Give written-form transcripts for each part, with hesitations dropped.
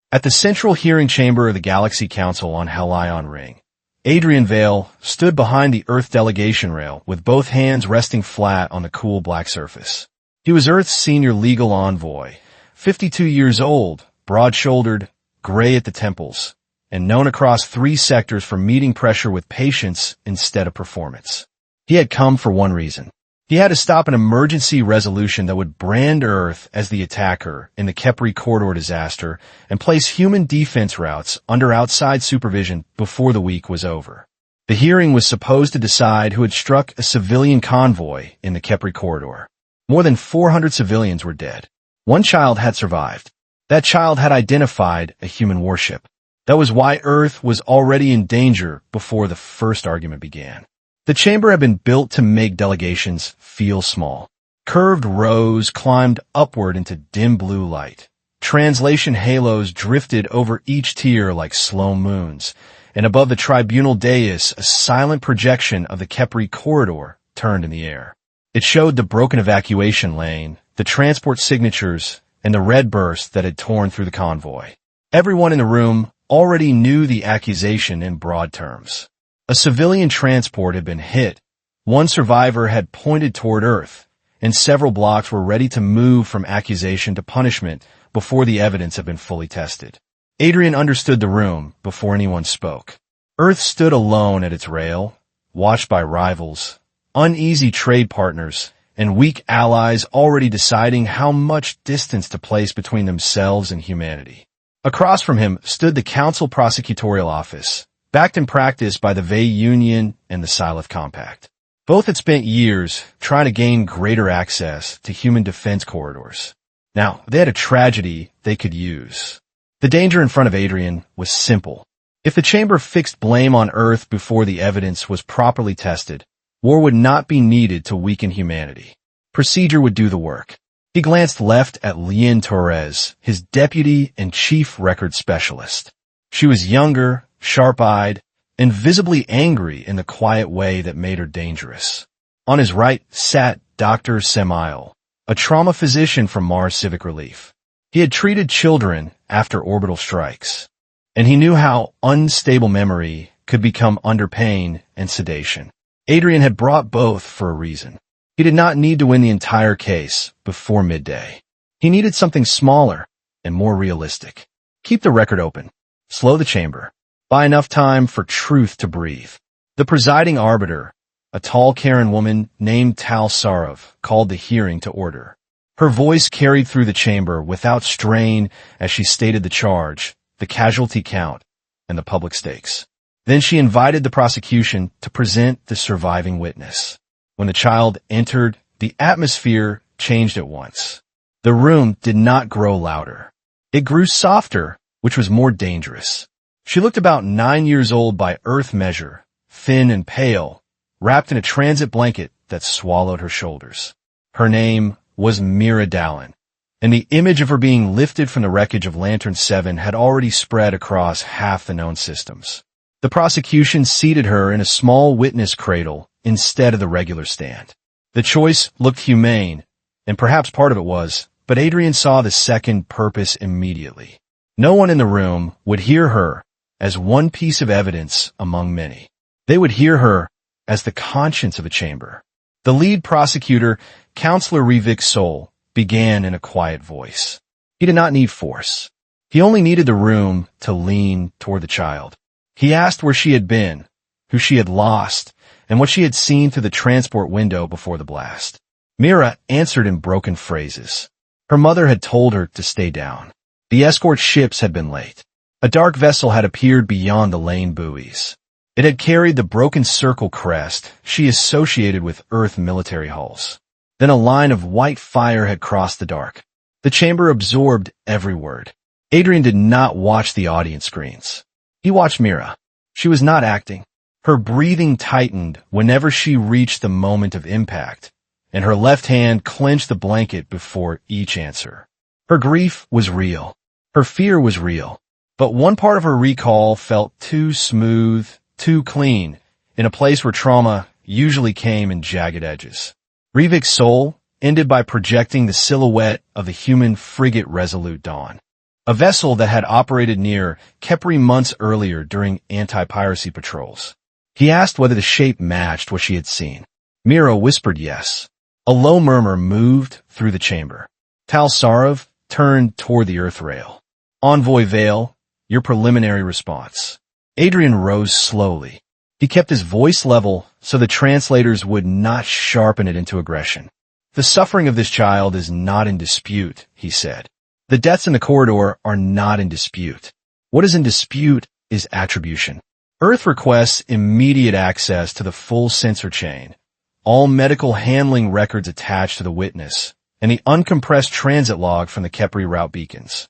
At the central hearing chamber of the Galaxy Council on Helion Ring, Adrian Vale stood behind the Earth delegation rail with both hands resting flat on the cool black surface. He was Earth's senior legal envoy, 52 years old, broad-shouldered, gray at the temples, and known across 3 sectors for meeting pressure with patience instead of performance. He had come for one reason. He had to stop an emergency resolution that would brand Earth as the attacker in the Kepri corridor disaster and place human defense routes under outside supervision before the week was over. The hearing was supposed to decide who had struck a civilian convoy in the Kepri corridor. More than 400 civilians were dead. One child had survived. That child had identified a human warship. That was why Earth was already in danger before the first argument began. The chamber had been built to make delegations feel small. Curved rows climbed upward into dim blue light. Translation halos drifted over each tier like slow moons, and above the tribunal dais, a silent projection of the Kepri corridor turned in the air. It showed the broken evacuation lane, the transport signatures, and the red burst that had torn through the convoy. Everyone in the room already knew the accusation in broad terms. A civilian transport had been hit, one survivor had pointed toward Earth, and several blocks were ready to move from accusation to punishment before the evidence had been fully tested. Adrian understood the room before anyone spoke. Earth stood alone at its rail, watched by rivals, uneasy trade partners, and weak allies already deciding how much distance to place between themselves and humanity. Across from him stood the Council Prosecutorial Office, backed in practice by the Vey Union and the Sylith Compact. Both had spent years trying to gain greater access to human defense corridors. Now, they had a tragedy they could use. The danger in front of Adrian was simple. If the chamber fixed blame on Earth before the evidence was properly tested, war would not be needed to weaken humanity. Procedure would do the work. He glanced left at Lien Torres, his deputy and chief record specialist. She was younger, sharp-eyed, and visibly angry in the quiet way that made her dangerous. On his right sat Dr. Semail, a trauma physician from Mars Civic Relief. He had treated children after orbital strikes, and he knew how unstable memory could become under pain and sedation. Adrian had brought both for a reason. He did not need to win the entire case before midday. He needed something smaller and more realistic. Keep the record open. Slow the chamber. Buy enough time for truth to breathe. The presiding arbiter, a tall Karen woman named Tal Sarov, called the hearing to order. Her voice carried through the chamber without strain as she stated the charge, the casualty count, and the public stakes. Then she invited the prosecution to present the surviving witness. When the child entered, the atmosphere changed at once. The room did not grow louder. It grew softer, which was more dangerous. She looked about 9 years old by Earth measure, thin and pale, wrapped in a transit blanket that swallowed her shoulders. Her name was Mira Dallin, and the image of her being lifted from the wreckage of Lantern 7 had already spread across half the known systems. The prosecution seated her in a small witness cradle instead of the regular stand. The choice looked humane, and perhaps part of it was, but Adrian saw the second purpose immediately. No one in the room would hear her as one piece of evidence among many. They would hear her as the conscience of a chamber. The lead prosecutor, Counselor Rivik Sol, began in a quiet voice. He did not need force. He only needed the room to lean toward the child. He asked where she had been, who she had lost, and what she had seen through the transport window before the blast. Mira answered in broken phrases. Her mother had told her to stay down. The escort ships had been late. A dark vessel had appeared beyond the lane buoys. It had carried the broken circle crest she associated with Earth military hulls. Then a line of white fire had crossed the dark. The chamber absorbed every word. Adrian did not watch the audience screens. He watched Mira. She was not acting. Her breathing tightened whenever she reached the moment of impact, and her left hand clenched the blanket before each answer. Her grief was real. Her fear was real. But one part of her recall felt too smooth, too clean, in a place where trauma usually came in jagged edges. Rivik's soul ended by projecting the silhouette of the human frigate Resolute Dawn. a vessel that had operated near Kepri months earlier during anti-piracy patrols. He asked whether the shape matched what she had seen. Mira whispered yes. A low murmur moved through the chamber. Tal Sarov turned toward the earth rail. Envoy Vale, your preliminary response. Adrian rose slowly. He kept his voice level so the translators would not sharpen it into aggression. The suffering of this child is not in dispute, he said. The deaths in the corridor are not in dispute. What is in dispute is attribution. Earth requests immediate access to the full sensor chain, all medical handling records attached to the witness, and the uncompressed transit log from the Kepri route beacons.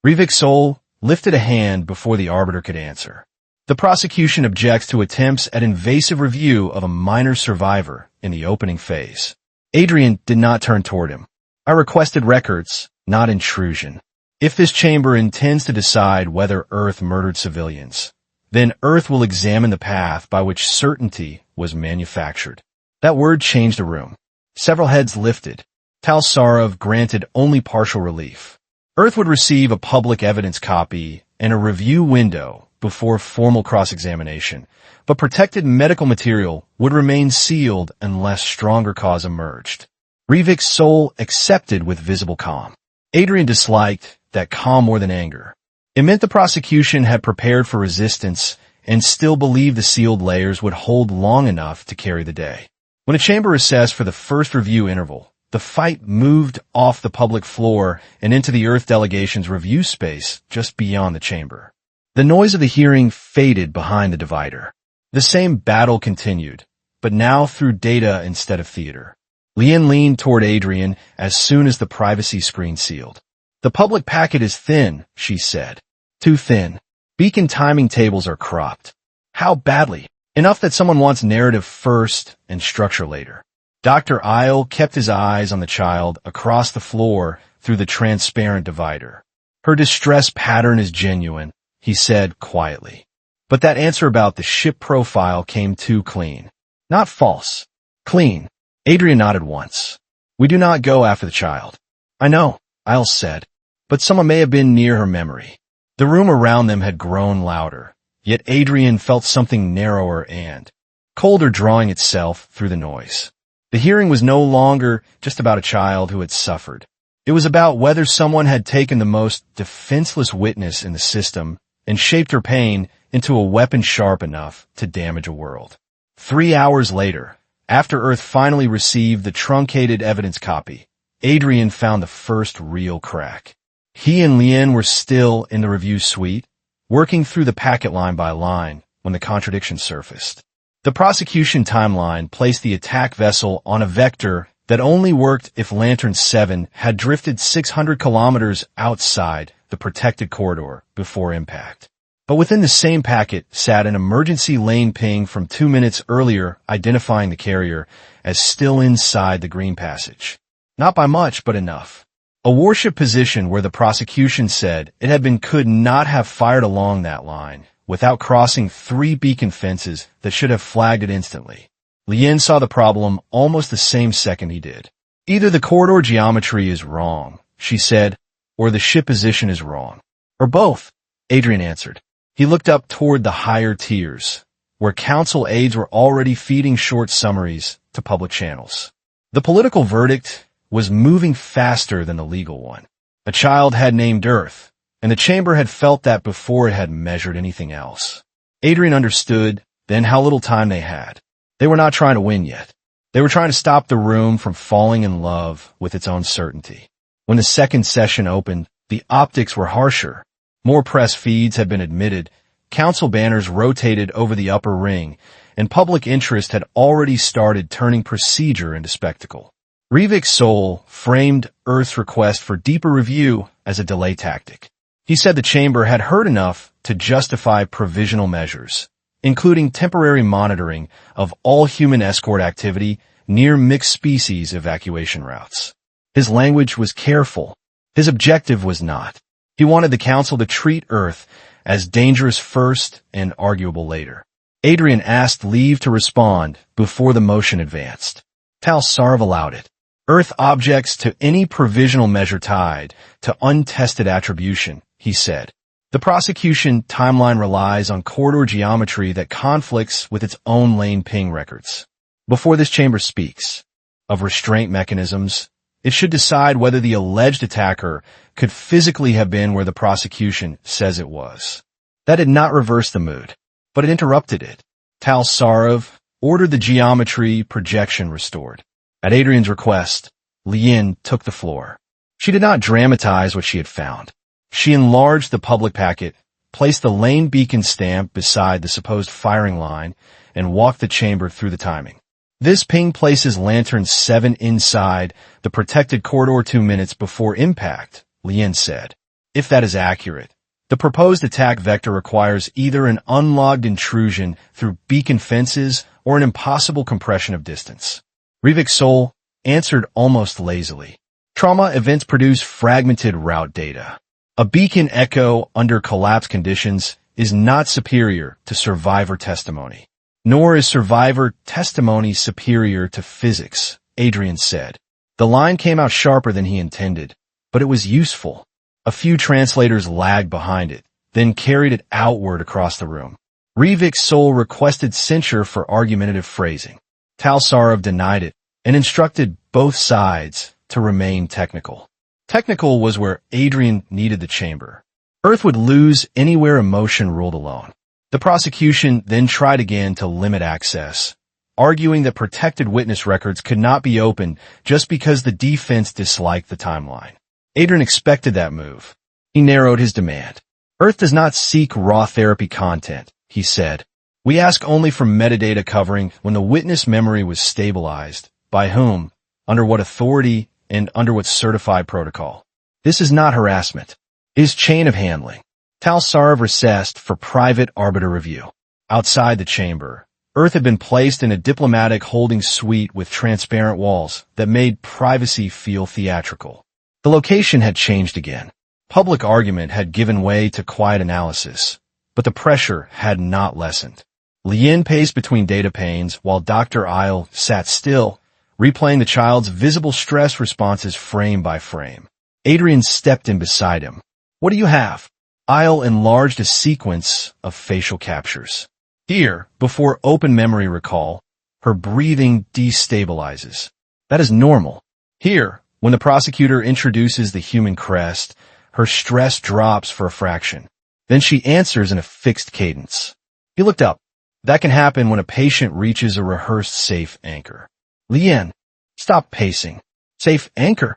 Rivik Sol lifted a hand before the arbiter could answer. The prosecution objects to attempts at invasive review of a minor survivor in the opening phase. Adrian did not turn toward him. I requested records, not intrusion. If this chamber intends to decide whether Earth murdered civilians, then Earth will examine the path by which certainty was manufactured. That word changed the room. Several heads lifted. Tal Sarov granted only partial relief. Earth would receive a public evidence copy and a review window before formal cross-examination, but protected medical material would remain sealed unless stronger cause emerged. Rivik's soul accepted with visible calm. Adrian disliked that calm more than anger. It meant the prosecution had prepared for resistance and still believed the sealed layers would hold long enough to carry the day. When a chamber assessed for the first review interval, the fight moved off the public floor and into the Earth delegation's review space just beyond the chamber. The noise of the hearing faded behind the divider. The same battle continued, but now through data instead of theater. Lien leaned toward Adrian as soon as the privacy screen sealed. The public packet is thin, she said. Too thin. Beacon timing tables are cropped. How badly? Enough that someone wants narrative first and structure later. Dr. Isle kept his eyes on the child across the floor through the transparent divider. Her distress pattern is genuine, he said quietly. But that answer about the ship profile came too clean. Not false. Clean. Adrian nodded once. We do not go after the child. I know, Isle said, but someone may have been near her memory. The room around them had grown louder, yet Adrian felt something narrower and colder drawing itself through the noise. The hearing was no longer just about a child who had suffered. It was about whether someone had taken the most defenseless witness in the system and shaped her pain into a weapon sharp enough to damage a world. 3 hours later, after Earth finally received the truncated evidence copy, Adrian found the first real crack. He and Lien were still in the review suite, working through the packet line by line when the contradiction surfaced. The prosecution timeline placed the attack vessel on a vector that only worked if Lantern 7 had drifted 600 kilometers outside the protected corridor before impact. But within the same packet sat an emergency lane ping from 2 minutes earlier identifying the carrier as still inside the green passage. Not by much, but enough. A warship position where the prosecution said it could not have fired along that line without crossing 3 beacon fences that should have flagged it instantly. Lien saw the problem almost the same second he did. Either the corridor geometry is wrong, she said, or the ship position is wrong. Or both, Adrian answered. He looked up toward the higher tiers, where council aides were already feeding short summaries to public channels. The political verdict was moving faster than the legal one. A child had named Earth, and the chamber had felt that before it had measured anything else. Adrian understood then how little time they had. They were not trying to win yet. They were trying to stop the room from falling in love with its own certainty. When the second session opened, the optics were harsher. More press feeds had been admitted, council banners rotated over the upper ring, and public interest had already started turning procedure into spectacle. Rivik's soul framed Earth's request for deeper review as a delay tactic. He said the chamber had heard enough to justify provisional measures, including temporary monitoring of all human escort activity near mixed species evacuation routes. His language was careful. His objective was not. He wanted the council to treat Earth as dangerous first and arguable later. Adrian asked leave to respond before the motion advanced. Tal Sarv allowed it. Earth objects to any provisional measure tied to untested attribution, he said. The prosecution timeline relies on corridor geometry that conflicts with its own lane ping records. Before this chamber speaks of restraint mechanisms, it should decide whether the alleged attacker could physically have been where the prosecution says it was. That did not reverse the mood, but it interrupted it. Tal Sarov ordered the geometry projection restored. At Adrian's request, Lien took the floor. She did not dramatize what she had found. She enlarged the public packet, placed the lane beacon stamp beside the supposed firing line, and walked the chamber through the timing. This ping places Lantern 7 inside the protected corridor 2 minutes before impact, Lien said. If that is accurate, the proposed attack vector requires either an unlogged intrusion through beacon fences or an impossible compression of distance. Rivik Sol answered almost lazily. Trauma events produce fragmented route data. A beacon echo under collapse conditions is not superior to survivor testimony. Nor is survivor testimony superior to physics, Adrian said. The line came out sharper than he intended, but it was useful. A few translators lagged behind it, then carried it outward across the room. Rivik Sol requested censure for argumentative phrasing. Tal Sarov denied it and instructed both sides to remain technical. Technical was where Adrian needed the chamber. Earth would lose anywhere emotion ruled alone. The prosecution then tried again to limit access, arguing that protected witness records could not be opened just because the defense disliked the timeline. Adrian expected that move. He narrowed his demand. Earth does not seek raw therapy content, he said. We ask only for metadata covering when the witness memory was stabilized, by whom, under what authority, and under what certified protocol. This is not harassment. It is chain of handling. Tal Sarov recessed for private arbiter review. Outside the chamber, Earth had been placed in a diplomatic holding suite with transparent walls that made privacy feel theatrical. The location had changed again. Public argument had given way to quiet analysis, but the pressure had not lessened. Lien paced between data panes while Dr. Isle sat still, replaying the child's visible stress responses frame by frame. Adrian stepped in beside him. What do you have? Isle enlarged a sequence of facial captures. Here, before open memory recall, her breathing destabilizes. That is normal. Here, when the prosecutor introduces the human crest, her stress drops for a fraction. Then she answers in a fixed cadence. He looked up. That can happen when a patient reaches a rehearsed safe anchor. Lien, stop pacing. Safe anchor.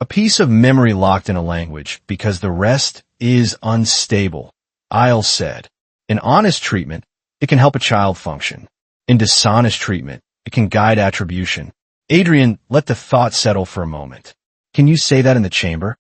A piece of memory locked in a language because the rest is unstable, Isle said. In honest treatment, it can help a child function. In dishonest treatment, it can guide attribution. Adrian, let the thought settle for a moment. Can you say that in the chamber?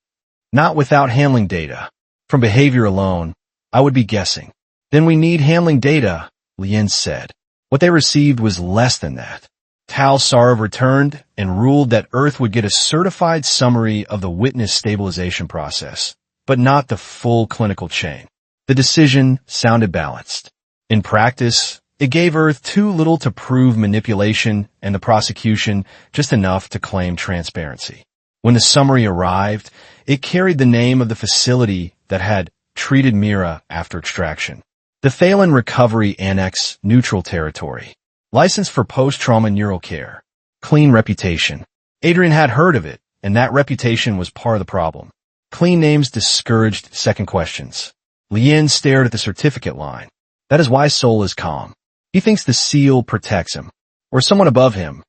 Not without handling data. From behavior alone, I would be guessing. Then we need handling data, Lien said. What they received was less than that. Tal Sarov returned and ruled that Earth would get a certified summary of the witness stabilization process, but not the full clinical chain. The decision sounded balanced. In practice, it gave Earth too little to prove manipulation and the prosecution just enough to claim transparency. When the summary arrived, it carried the name of the facility that had treated Mira after extraction. The Thalen Recovery Annex Neutral Territory. License for post-trauma neural care. Clean reputation. Adrian had heard of it, and that reputation was part of the problem. Clean names discouraged second questions. Lien stared at the certificate line. That is why Sol is calm. He thinks the seal protects him. Or someone above him,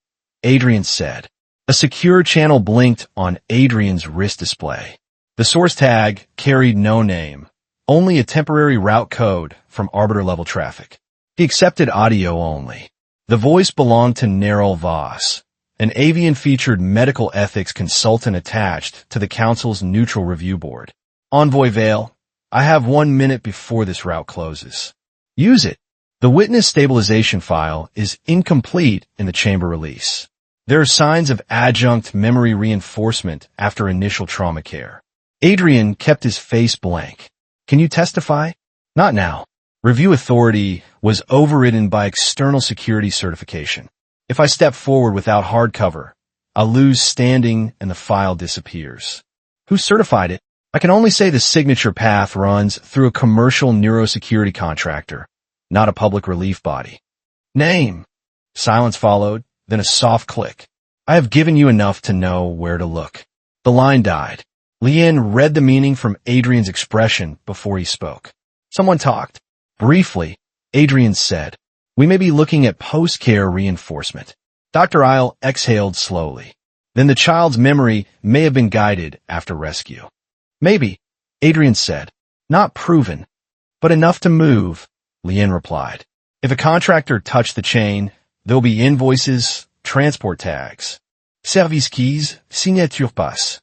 Adrian said. A secure channel blinked on Adrian's wrist display. The source tag carried no name, only a temporary route code from arbiter-level traffic. He accepted audio only. The voice belonged to Neril Voss, an avian-featured medical ethics consultant attached to the Council's neutral review board. Envoy Vale, I have 1 minute before this route closes. Use it. The witness stabilization file is incomplete in the chamber release. There are signs of adjunct memory reinforcement after initial trauma care. Adrian kept his face blank. Can you testify? Not now. Review authority was overridden by external security certification. If I step forward without hard cover, I'll lose standing and the file disappears. Who certified it? I can only say the signature path runs through a commercial neurosecurity contractor, not a public relief body. Name. Silence followed, then a soft click. I have given you enough to know where to look. The line died. Lien read the meaning from Adrian's expression before he spoke. Someone talked. Briefly, Adrian said, "We may be looking at post-care reinforcement." Dr. Isle exhaled slowly. Then the child's memory may have been guided after rescue. Maybe, Adrian said. Not proven, but enough to move, Lien replied. If a contractor touched the chain, there'll be invoices, transport tags, service keys, signature pass.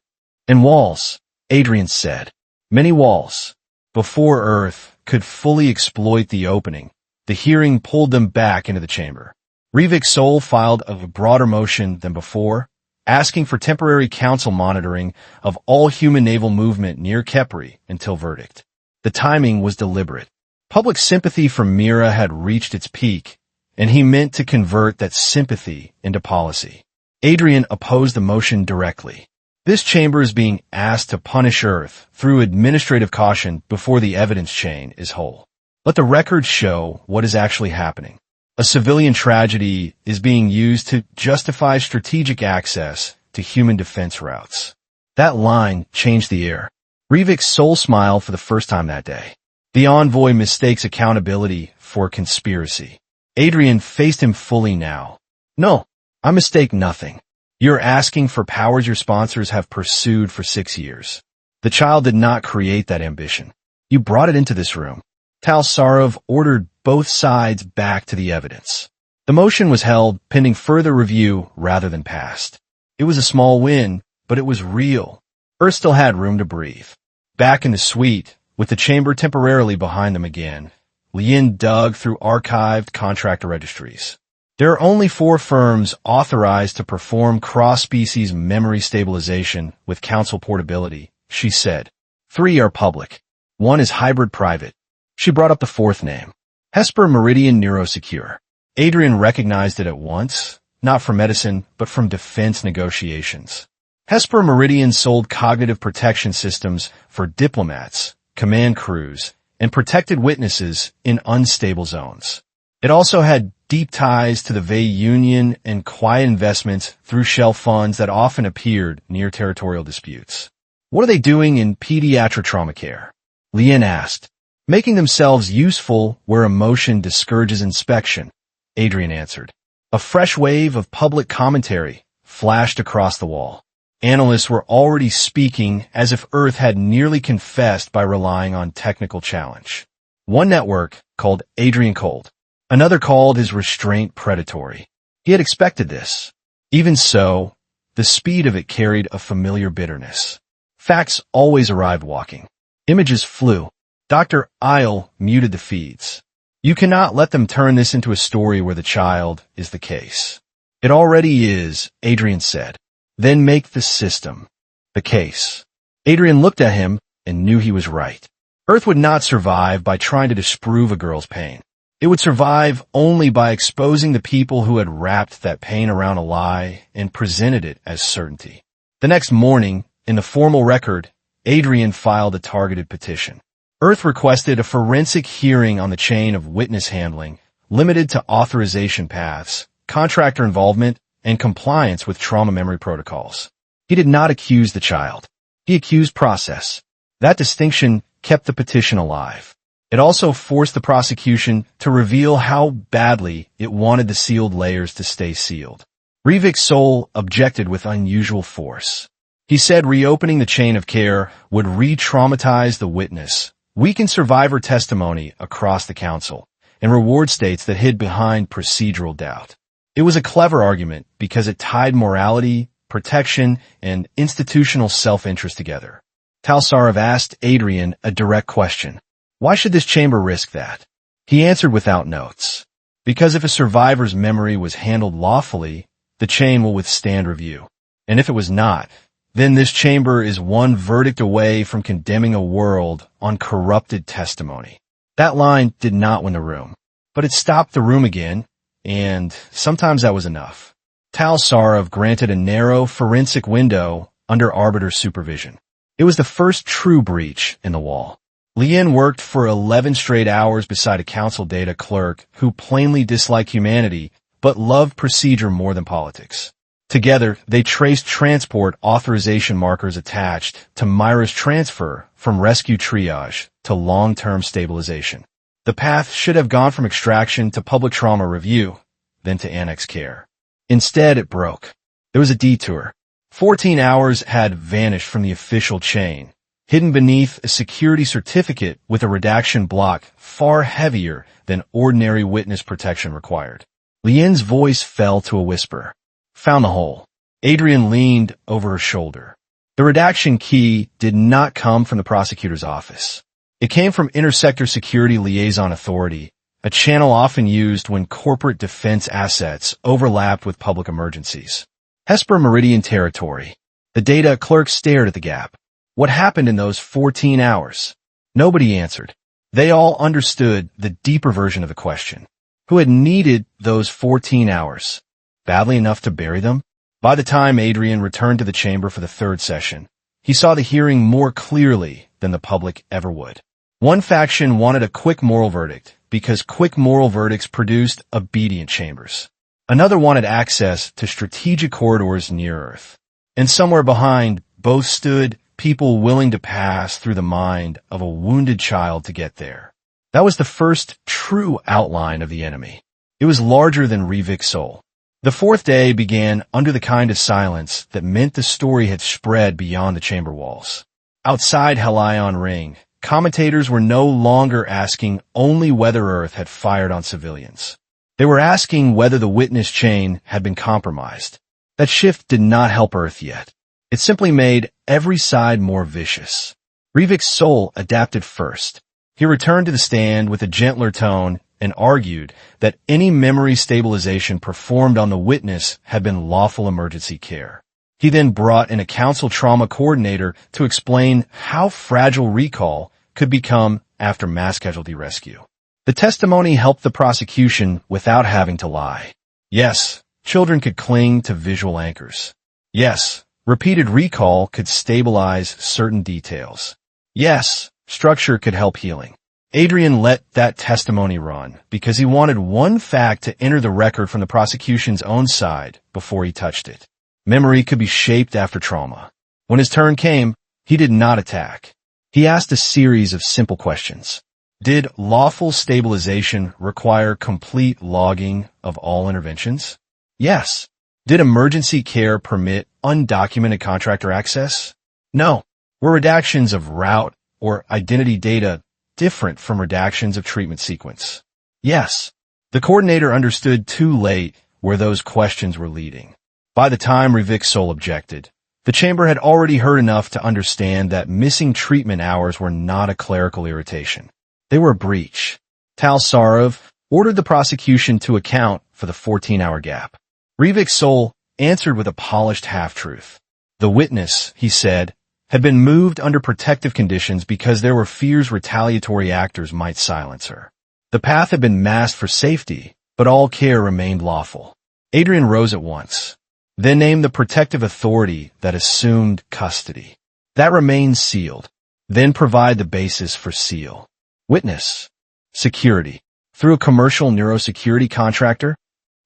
And walls, Adrian said. Many walls. Before Earth could fully exploit the opening, the hearing pulled them back into the chamber. Rivik's soul filed a broader motion than before, asking for temporary council monitoring of all human naval movement near Kepri until verdict. The timing was deliberate. Public sympathy for Mira had reached its peak, and he meant to convert that sympathy into policy. Adrian opposed the motion directly. This chamber is being asked to punish Earth through administrative caution before the evidence chain is whole. Let the record show what is actually happening. A civilian tragedy is being used to justify strategic access to human defense routes. That line changed the air. Rivik's soul smiled for the first time that day. The envoy mistakes accountability for conspiracy. Adrian faced him fully now. No, I mistake nothing. You're asking for powers your sponsors have pursued for 6 years. The child did not create that ambition. You brought it into this room. Tal Sarov ordered both sides back to the evidence. The motion was held pending further review rather than passed. It was a small win, but it was real. Earth still had room to breathe. Back in the suite, with the chamber temporarily behind them again, Lien dug through archived contractor registries. There are only 4 firms authorized to perform cross-species memory stabilization with council portability, she said. 3 are public. 1 is hybrid private. She brought up the 4th name. Hesper Meridian Neurosecure. Adrian recognized it at once, not from medicine, but from defense negotiations. Hesper Meridian sold cognitive protection systems for diplomats, command crews, and protected witnesses in unstable zones. It also had deep ties to the Vey Union and quiet investments through shell funds that often appeared near territorial disputes. What are they doing in pediatric trauma care? Lien asked. Making themselves useful where emotion discourages inspection, Adrian answered. A fresh wave of public commentary flashed across the wall. Analysts were already speaking as if Earth had nearly confessed by relying on technical challenge. One network called Adrian Cold. Another called his restraint predatory. He had expected this. Even so, the speed of it carried a familiar bitterness. Facts always arrived walking. Images flew. Dr. Isle muted the feeds. You cannot let them turn this into a story where the child is the case. It already is, Adrian said. Then make the system the case. Adrian looked at him and knew he was right. Earth would not survive by trying to disprove a girl's pain. It would survive only by exposing the people who had wrapped that pain around a lie and presented it as certainty. The next morning, in the formal record, Adrian filed a targeted petition. Earth requested a forensic hearing on the chain of witness handling, limited to authorization paths, contractor involvement, and compliance with trauma memory protocols. He did not accuse the child. He accused process. That distinction kept the petition alive. It also forced the prosecution to reveal how badly it wanted the sealed layers to stay sealed. Rivik's soul objected with unusual force. He said reopening the chain of care would re-traumatize the witness, weaken survivor testimony across the council, and reward states that hid behind procedural doubt. It was a clever argument because it tied morality, protection, and institutional self-interest together. Talsarov asked Adrian a direct question. Why should this chamber risk that? He answered without notes. Because if a survivor's memory was handled lawfully, the chain will withstand review. And if it was not, then this chamber is one verdict away from condemning a world on corrupted testimony. That line did not win the room, but it stopped the room again, and sometimes that was enough. Tal Sarov granted a narrow forensic window under arbiter supervision. It was the first true breach in the wall. Lien worked for 11 straight hours beside a council data clerk who plainly disliked humanity but loved procedure more than politics. Together, they traced transport authorization markers attached to Myra's transfer from rescue triage to long-term stabilization. The path should have gone from extraction to public trauma review, then to annex care. Instead, it broke. There was a detour. 14 hours had vanished from the official chain, hidden beneath a security certificate with a redaction block far heavier than ordinary witness protection required. Lien's voice fell to a whisper. Found the hole. Adrian leaned over her shoulder. The redaction key did not come from the prosecutor's office. It came from Intersector Security Liaison Authority, a channel often used when corporate defense assets overlapped with public emergencies. Hesper Meridian Territory. The data clerk stared at the gap. What happened in those 14 hours? Nobody answered. They all understood the deeper version of the question. Who had needed those 14 hours? Badly enough to bury them? By the time Adrian returned to the chamber for the third session, he saw the hearing more clearly than the public ever would. One faction wanted a quick moral verdict because quick moral verdicts produced obedient chambers. Another wanted access to strategic corridors near Earth. And somewhere behind both stood people willing to pass through the mind of a wounded child to get there. That was the first true outline of the enemy. It was larger than Revik's soul. The fourth day began under the kind of silence that meant the story had spread beyond the chamber walls. Outside Helion Ring, commentators were no longer asking only whether Earth had fired on civilians. They were asking whether the witness chain had been compromised. That shift did not help Earth yet. It simply made every side more vicious. Revik's soul adapted first. He returned to the stand with a gentler tone and argued that any memory stabilization performed on the witness had been lawful emergency care. He then brought in a council trauma coordinator to explain how fragile recall could become after mass casualty rescue. The testimony helped the prosecution without having to lie. Yes, children could cling to visual anchors. Yes, repeated recall could stabilize certain details. Yes, structure could help healing. Adrian let that testimony run because he wanted one fact to enter the record from the prosecution's own side before he touched it. Memory could be shaped after trauma. When his turn came, he did not attack. He asked a series of simple questions. Did lawful stabilization require complete logging of all interventions? Yes. Did emergency care permit undocumented contractor access? No. Were redactions of route or identity data different from redactions of treatment sequence? Yes. The coordinator understood too late where those questions were leading. By the time Revik's soul objected, the chamber had already heard enough to understand that missing treatment hours were not a clerical irritation. They were a breach. Tal Sarov ordered the prosecution to account for the 14-hour gap. Revik's soul answered with a polished half-truth. The witness, he said, had been moved under protective conditions because there were fears retaliatory actors might silence her. The path had been masked for safety, but all care remained lawful. Adrian rose at once, then named the protective authority that assumed custody. That remained sealed, then provide the basis for seal. Witness. Security. Through a commercial neurosecurity contractor?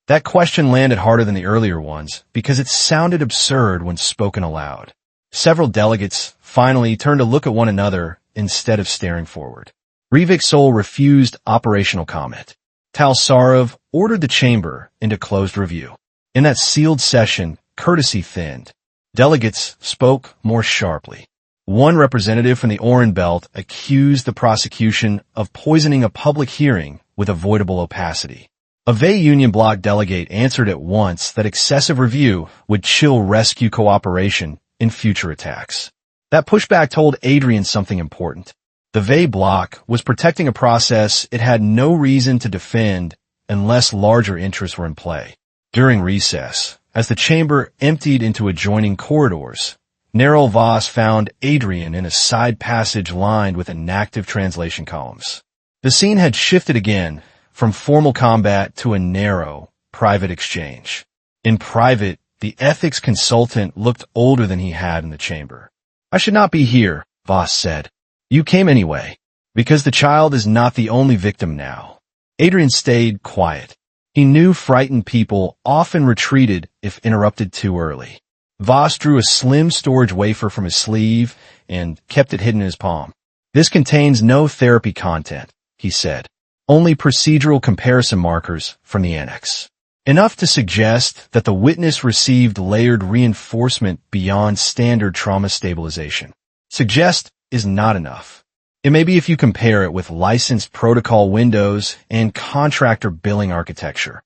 That question landed harder than the earlier ones because it sounded absurd when spoken aloud. Several delegates finally turned to look at one another instead of staring forward. Revik's soul refused operational comment. Tal Sarov ordered the chamber into closed review. In that sealed session, courtesy thinned. Delegates spoke more sharply. One representative from the Oran Belt accused the prosecution of poisoning a public hearing with avoidable opacity. A VE Union Bloc delegate answered at once that excessive review would chill rescue cooperation in future attacks. That pushback told Adrian something important. The VE Bloc was protecting a process it had no reason to defend unless larger interests were in play. During recess, as the chamber emptied into adjoining corridors, Neril Voss found Adrian in a side passage lined with inactive translation columns. The scene had shifted again from formal combat to a narrow, private exchange. In private, the ethics consultant looked older than he had in the chamber. I should not be here, Voss said. You came anyway. Because the child is not the only victim now. Adrian stayed quiet. He knew frightened people often retreated if interrupted too early. Voss drew a slim storage wafer from his sleeve and kept it hidden in his palm. This contains no therapy content, he said. Only procedural comparison markers from the annex. Enough to suggest that the witness received layered reinforcement beyond standard trauma stabilization. Suggest is not enough. It may be if you compare it with licensed protocol windows and contractor billing architecture.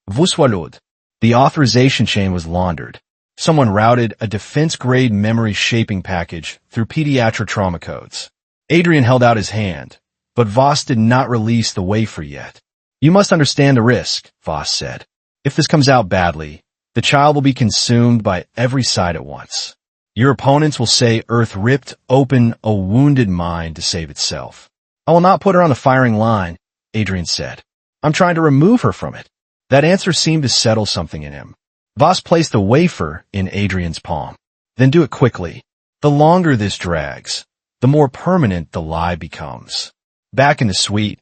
Vuswalud. The authorization chain was laundered. Someone routed a defense-grade memory shaping package through pediatric trauma codes. Adrian held out his hand, but Voss did not release the wafer yet. You must understand the risk, Voss said. If this comes out badly, the child will be consumed by every side at once. Your opponents will say Earth ripped open a wounded mind to save itself. I will not put her on the firing line, Adrian said. I'm trying to remove her from it. That answer seemed to settle something in him. Voss placed the wafer in Adrian's palm. Then do it quickly. The longer this drags, the more permanent the lie becomes. Back in the suite,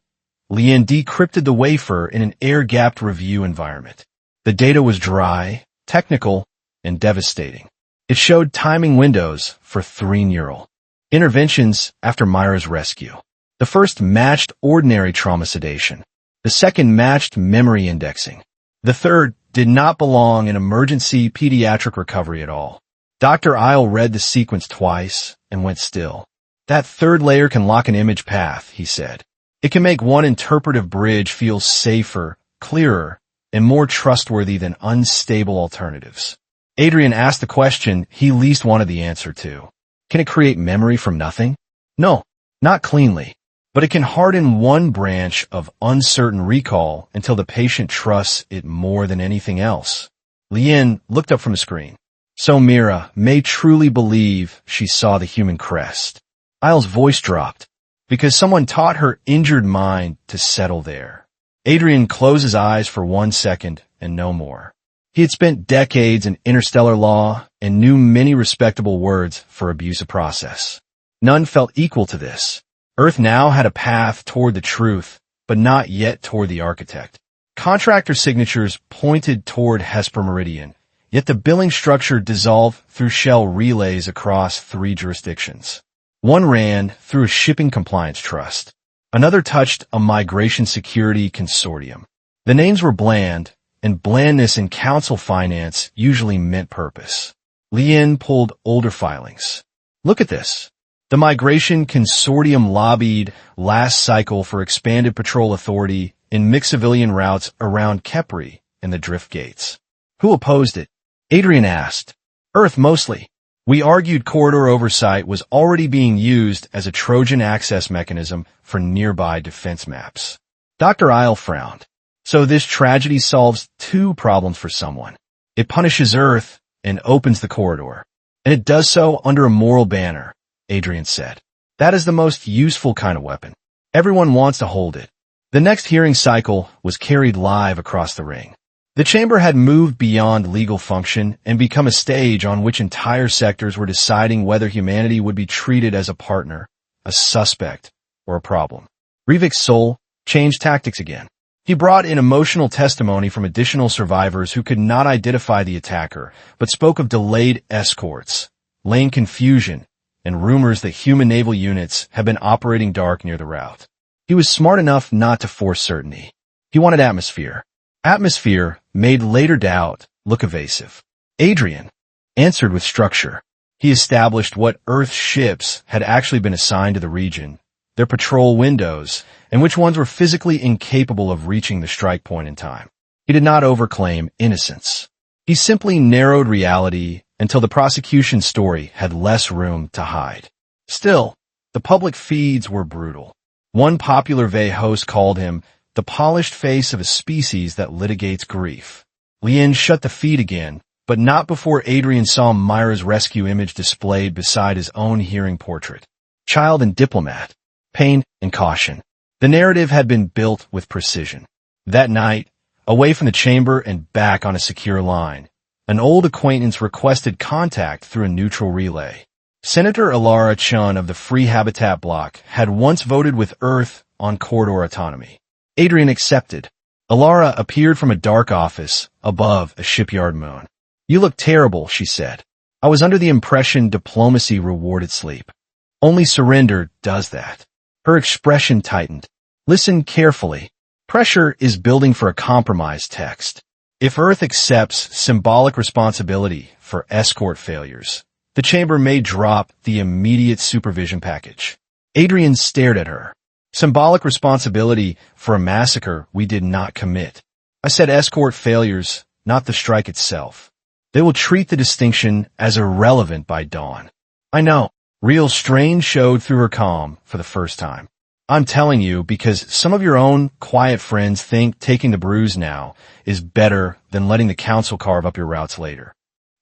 Lien decrypted the wafer in an air-gapped review environment. The data was dry, technical, and devastating. It showed timing windows for 3 neural interventions after Myra's rescue. The first matched ordinary trauma sedation. The second matched memory indexing. The third did not belong in emergency pediatric recovery at all. Dr. Isle read the sequence twice and went still. That third layer can lock an image path, he said. It can make one interpretive bridge feel safer, clearer, and more trustworthy than unstable alternatives. Adrian asked the question he least wanted the answer to. Can it create memory from nothing? No, not cleanly. But it can harden one branch of uncertain recall until the patient trusts it more than anything else. Lien looked up from the screen. So Mira may truly believe she saw the human crest. Isle's voice dropped, because someone taught her injured mind to settle there. Adrian closed his eyes for 1 second and no more. He had spent decades in interstellar law and knew many respectable words for abusive process. None felt equal to this. Earth now had a path toward the truth, but not yet toward the architect. Contractor signatures pointed toward Hesper Meridian, yet the billing structure dissolved through shell relays across 3 jurisdictions. One ran through a shipping compliance trust. Another touched a migration security consortium. The names were bland, and blandness in council finance usually meant purpose. Lien pulled older filings. Look at this. The Migration Consortium lobbied last cycle for expanded patrol authority in mixed civilian routes around Kepri and the drift gates. Who opposed it? Adrian asked. Earth mostly. We argued corridor oversight was already being used as a Trojan access mechanism for nearby defense maps. Dr. Isle frowned. So this tragedy solves 2 problems for someone. It punishes Earth and opens the corridor. And it does so under a moral banner, Adrian said. That is the most useful kind of weapon. Everyone wants to hold it. The next hearing cycle was carried live across the ring. The chamber had moved beyond legal function and become a stage on which entire sectors were deciding whether humanity would be treated as a partner, a suspect, or a problem. Rivik's soul changed tactics again. He brought in emotional testimony from additional survivors who could not identify the attacker, but spoke of delayed escorts, lane confusion, and rumors that human naval units had been operating dark near the route. He was smart enough not to force certainty. He wanted atmosphere. Atmosphere made later doubt look evasive. Adrian answered with structure. He established what Earth ships had actually been assigned to the region, their patrol windows, and which ones were physically incapable of reaching the strike point in time. He did not overclaim innocence. He simply narrowed reality until the prosecution's story had less room to hide. Still, the public feeds were brutal. One popular Vey host called him the polished face of a species that litigates grief. Lien shut the feed again, but not before Adrian saw Myra's rescue image displayed beside his own hearing portrait. Child and diplomat. Pain and caution. The narrative had been built with precision. That night, away from the chamber and back on a secure line, an old acquaintance requested contact through a neutral relay. Senator Ilara Chun of the Free Habitat Bloc had once voted with Earth on corridor autonomy. Adrian accepted. Ilara appeared from a dark office above a shipyard moon. "You look terrible," she said. "I was under the impression diplomacy rewarded sleep. Only surrender does that." Her expression tightened. "Listen carefully. Pressure is building for a compromise text. If Earth accepts symbolic responsibility for escort failures, the chamber may drop the immediate supervision package." Adrian stared at her. "Symbolic responsibility for a massacre we did not commit. I said escort failures, not the strike itself. They will treat the distinction as irrelevant by dawn." "I know." Real strain showed through her calm for the first time. "I'm telling you because some of your own quiet friends think taking the bruise now is better than letting the council carve up your routes later.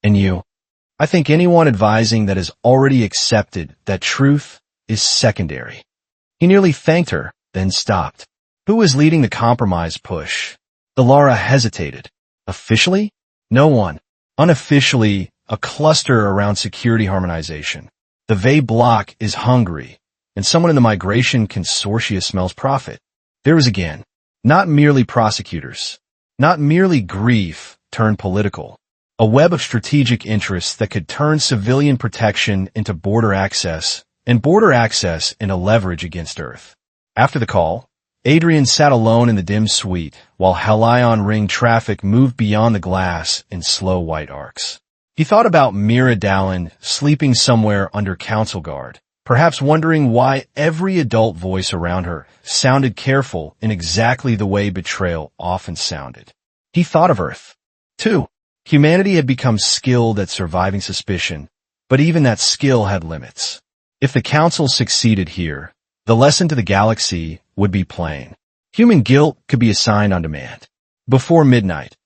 And you? I think anyone advising that has already accepted that truth is secondary." He nearly thanked her, then stopped. Who was leading the compromise push? Ilara hesitated. Officially? No one. Unofficially, a cluster around security harmonization. The VE bloc is hungry, and someone in the migration consortia smells profit. There was again. Not merely prosecutors. Not merely grief turned political. A web of strategic interests that could turn civilian protection into border access, and border access into leverage against Earth. After the call, Adrian sat alone in the dim suite while Halion Ring traffic moved beyond the glass in slow white arcs. He thought about Mira Dallin sleeping somewhere under council guard, perhaps wondering why every adult voice around her sounded careful in exactly the way betrayal often sounded. He thought of Earth, too. Humanity had become skilled at surviving suspicion, but even that skill had limits. If the council succeeded here, the lesson to the galaxy would be plain. Human guilt could be assigned on demand. Before midnight,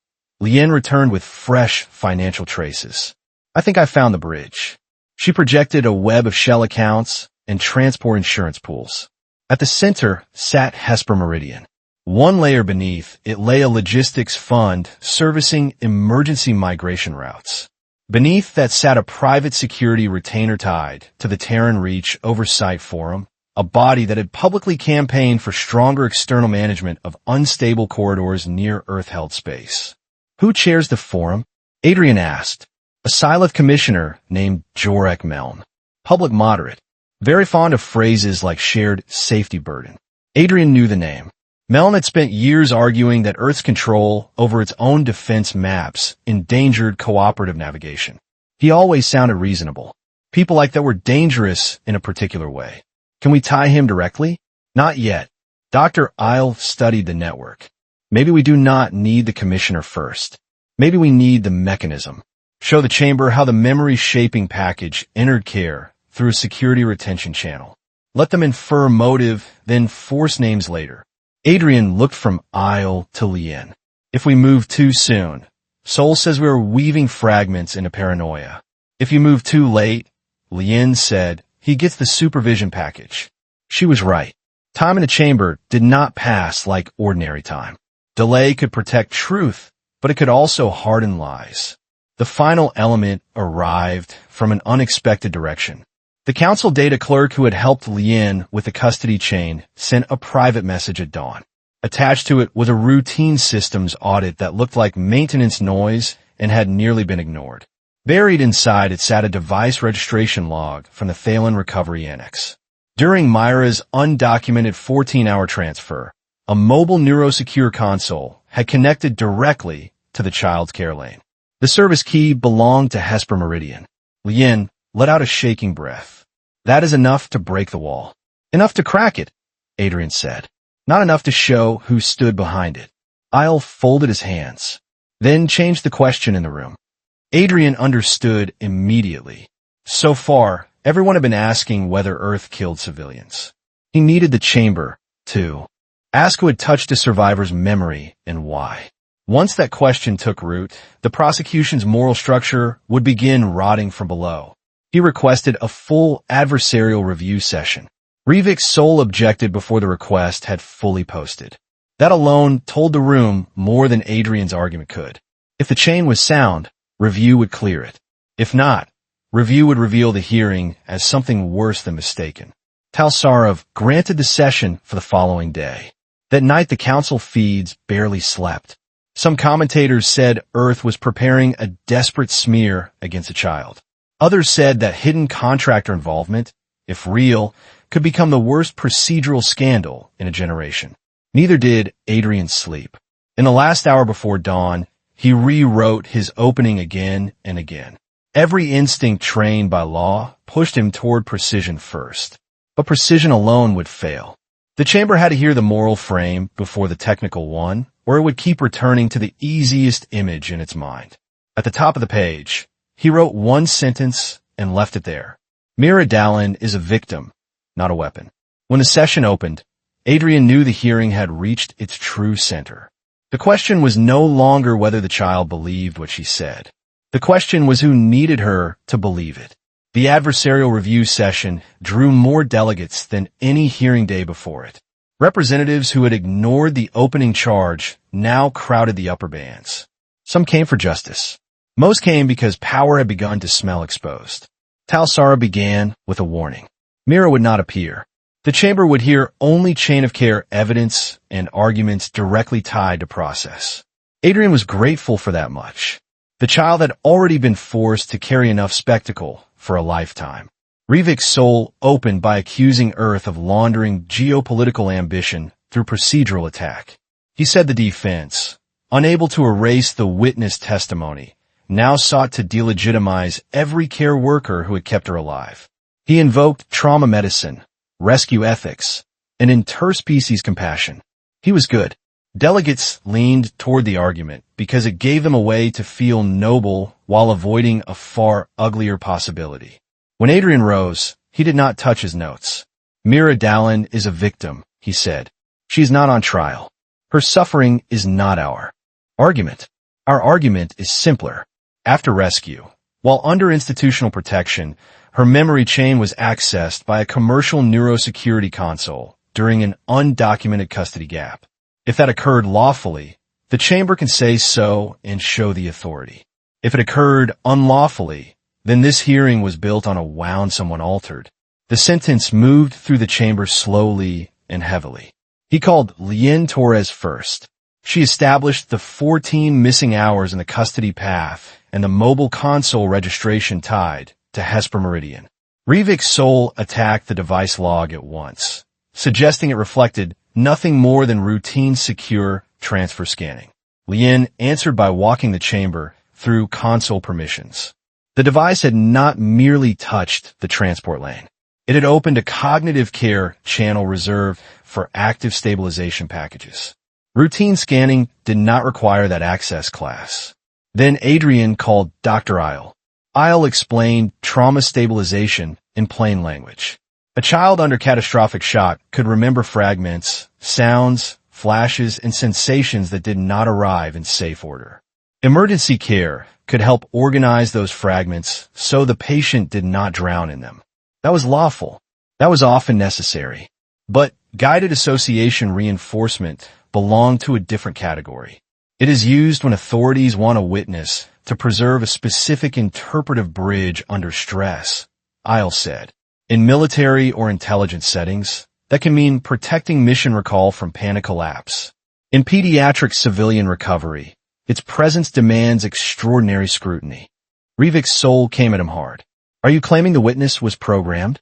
Lien returned with fresh financial traces. "I think I found the bridge." She projected a web of shell accounts and transport insurance pools. At the center sat Hesper Meridian. One layer beneath, it lay a logistics fund servicing emergency migration routes. Beneath that sat a private security retainer tied to the Terran Reach Oversight Forum, a body that had publicly campaigned for stronger external management of unstable corridors near Earth-held space. "Who chairs the forum?" Adrian asked. "A Silith commissioner named Jorek Meln. Public moderate. Very fond of phrases like shared safety burden." Adrian knew the name. Meln had spent years arguing that Earth's control over its own defense maps endangered cooperative navigation. He always sounded reasonable. People like that were dangerous in a particular way. Can we tie him directly? Not yet. Dr. Isle studied the network. Maybe we do not need the commissioner first. Maybe we need the mechanism. Show the chamber how the memory shaping package entered care through a security retention channel. Let them infer motive, then force names later. Adrian looked from Isle to Lien. "If we move too soon, Sol says we are weaving fragments into paranoia. If you move too late," Lien said, "he gets the supervision package." She was right. Time in the chamber did not pass like ordinary time. Delay could protect truth, but it could also harden lies. The final element arrived from an unexpected direction. The council data clerk who had helped Lien with the custody chain sent a private message at dawn. Attached to it was a routine systems audit that looked like maintenance noise and had nearly been ignored. Buried inside it sat a device registration log from the Thalen Recovery Annex. During Myra's undocumented 14-hour transfer, a mobile neurosecure console had connected directly to the child's care lane. The service key belonged to Hesper Meridian. Lien let out a shaking breath. "That is enough to break the wall." "Enough to crack it," Adrian said. "Not enough to show who stood behind it." Isle folded his hands, then changed the question in the room. Adrian understood immediately. So far, everyone had been asking whether Earth killed civilians. He needed the chamber, too. Ask who had touched a survivor's memory and why. Once that question took root, the prosecution's moral structure would begin rotting from below. He requested a full adversarial review session. Revik's sole objected before the request had fully posted. That alone told the room more than Adrian's argument could. If the chain was sound, review would clear it. If not, review would reveal the hearing as something worse than mistaken. Tal-Sarov granted the session for the following day. That night the council feeds barely slept. Some commentators said Earth was preparing a desperate smear against a child. Others said that hidden contractor involvement, if real, could become the worst procedural scandal in a generation. Neither did Adrian sleep. In the last hour before dawn, he rewrote his opening again and again. Every instinct trained by law pushed him toward precision first. But precision alone would fail. The chamber had to hear the moral frame before the technical one, or it would keep returning to the easiest image in its mind. At the top of the page, he wrote one sentence and left it there. Mira Dallin is a victim, not a weapon. When the session opened, Adrian knew the hearing had reached its true center. The question was no longer whether the child believed what she said. The question was who needed her to believe it. The adversarial review session drew more delegates than any hearing day before it. Representatives who had ignored the opening charge now crowded the upper bands. Some came for justice. Most came because power had begun to smell exposed. Tal-Sarov began with a warning. Mira would not appear. The chamber would hear only chain-of-care evidence and arguments directly tied to process. Adrian was grateful for that much. The child had already been forced to carry enough spectacle for a lifetime. Rivik's soul opened by accusing Earth of laundering geopolitical ambition through procedural attack. He said the defense, unable to erase the witness testimony, now sought to delegitimize every care worker who had kept her alive. He invoked trauma medicine, rescue ethics, and interspecies compassion. He was good. Delegates leaned toward the argument because it gave them a way to feel noble while avoiding a far uglier possibility. When Adrian rose, he did not touch his notes. Mira Dallin is a victim, he said. She is not on trial. Her suffering is not our argument. Our argument is simpler. After rescue, while under institutional protection, her memory chain was accessed by a commercial neurosecurity console during an undocumented custody gap. If that occurred lawfully, the chamber can say so and show the authority. If it occurred unlawfully, then this hearing was built on a wound someone altered. The sentence moved through the chamber slowly and heavily. He called Lien Torres first. She established the 14 missing hours in the custody path and the mobile console registration tied to Hesper Meridian. Rivik's soul attacked the device log at once, suggesting it reflected nothing more than routine secure transfer scanning. Lien answered by walking the chamber through console permissions. The device had not merely touched the transport lane. It had opened a cognitive care channel reserved for active stabilization packages. Routine scanning did not require that access class. Then Adrian called Dr. Isle. Isle explained trauma stabilization in plain language. A child under catastrophic shock could remember fragments, sounds, flashes, and sensations that did not arrive in safe order. Emergency care could help organize those fragments so the patient did not drown in them. That was lawful. That was often necessary. But guided association reinforcement belonged to a different category. It is used when authorities want a witness to preserve a specific interpretive bridge under stress, Isle said. In military or intelligence settings, that can mean protecting mission recall from panic collapse. In pediatric civilian recovery, its presence demands extraordinary scrutiny. Rivik's soul came at him hard. Are you claiming the witness was programmed?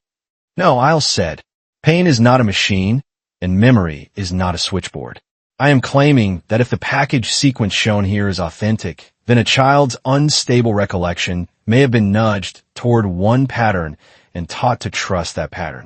No, Isle said. Pain is not a machine, and memory is not a switchboard. I am claiming that if the package sequence shown here is authentic, then a child's unstable recollection may have been nudged toward one pattern and taught to trust that pattern.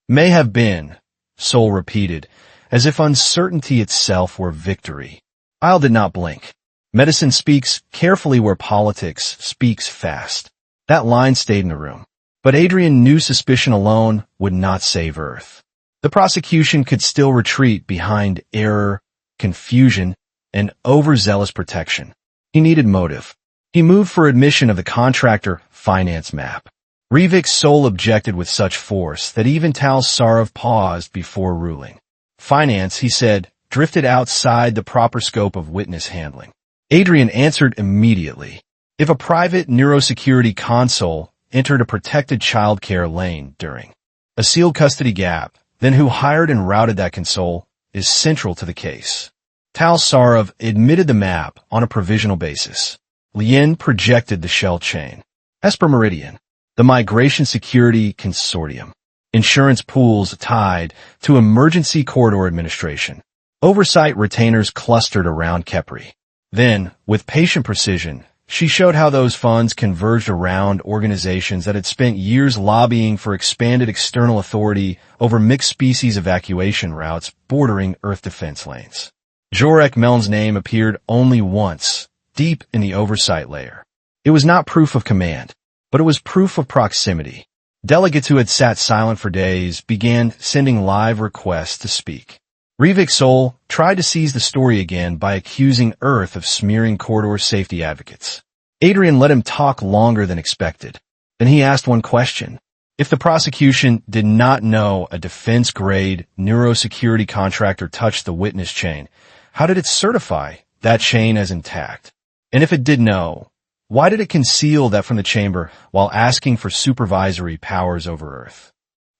May have been, Soul repeated, as if uncertainty itself were victory. Isle did not blink. Medicine speaks carefully where politics speaks fast. That line stayed in the room. But Adrian knew suspicion alone would not save Earth. The prosecution could still retreat behind error, confusion, and overzealous protection. He needed motive. He moved for admission of the contractor finance map. Rivik's soul objected with such force that even Tal-Sarov paused before ruling. Finance, he said, drifted outside the proper scope of witness handling. Adrian answered immediately. If a private neurosecurity console entered a protected childcare lane during a sealed custody gap, then who hired and routed that console is central to the case. Tal Sarov admitted the map on a provisional basis. Lien projected the shell chain. Esper Meridian, the Migration Security Consortium, insurance pools tied to Emergency Corridor Administration. Oversight retainers clustered around Kepri. Then, with patient precision, she showed how those funds converged around organizations that had spent years lobbying for expanded external authority over mixed-species evacuation routes bordering Earth defense lanes. Jorek Meln's name appeared only once, deep in the oversight layer. It was not proof of command, but it was proof of proximity. Delegates who had sat silent for days began sending live requests to speak. Rivik Sol tried to seize the story again by accusing Earth of smearing corridor safety advocates. Adrian let him talk longer than expected. Then he asked one question. If the prosecution did not know a defense-grade neurosecurity contractor touched the witness chain, how did it certify that chain as intact? And if it did know, why did it conceal that from the chamber while asking for supervisory powers over Earth?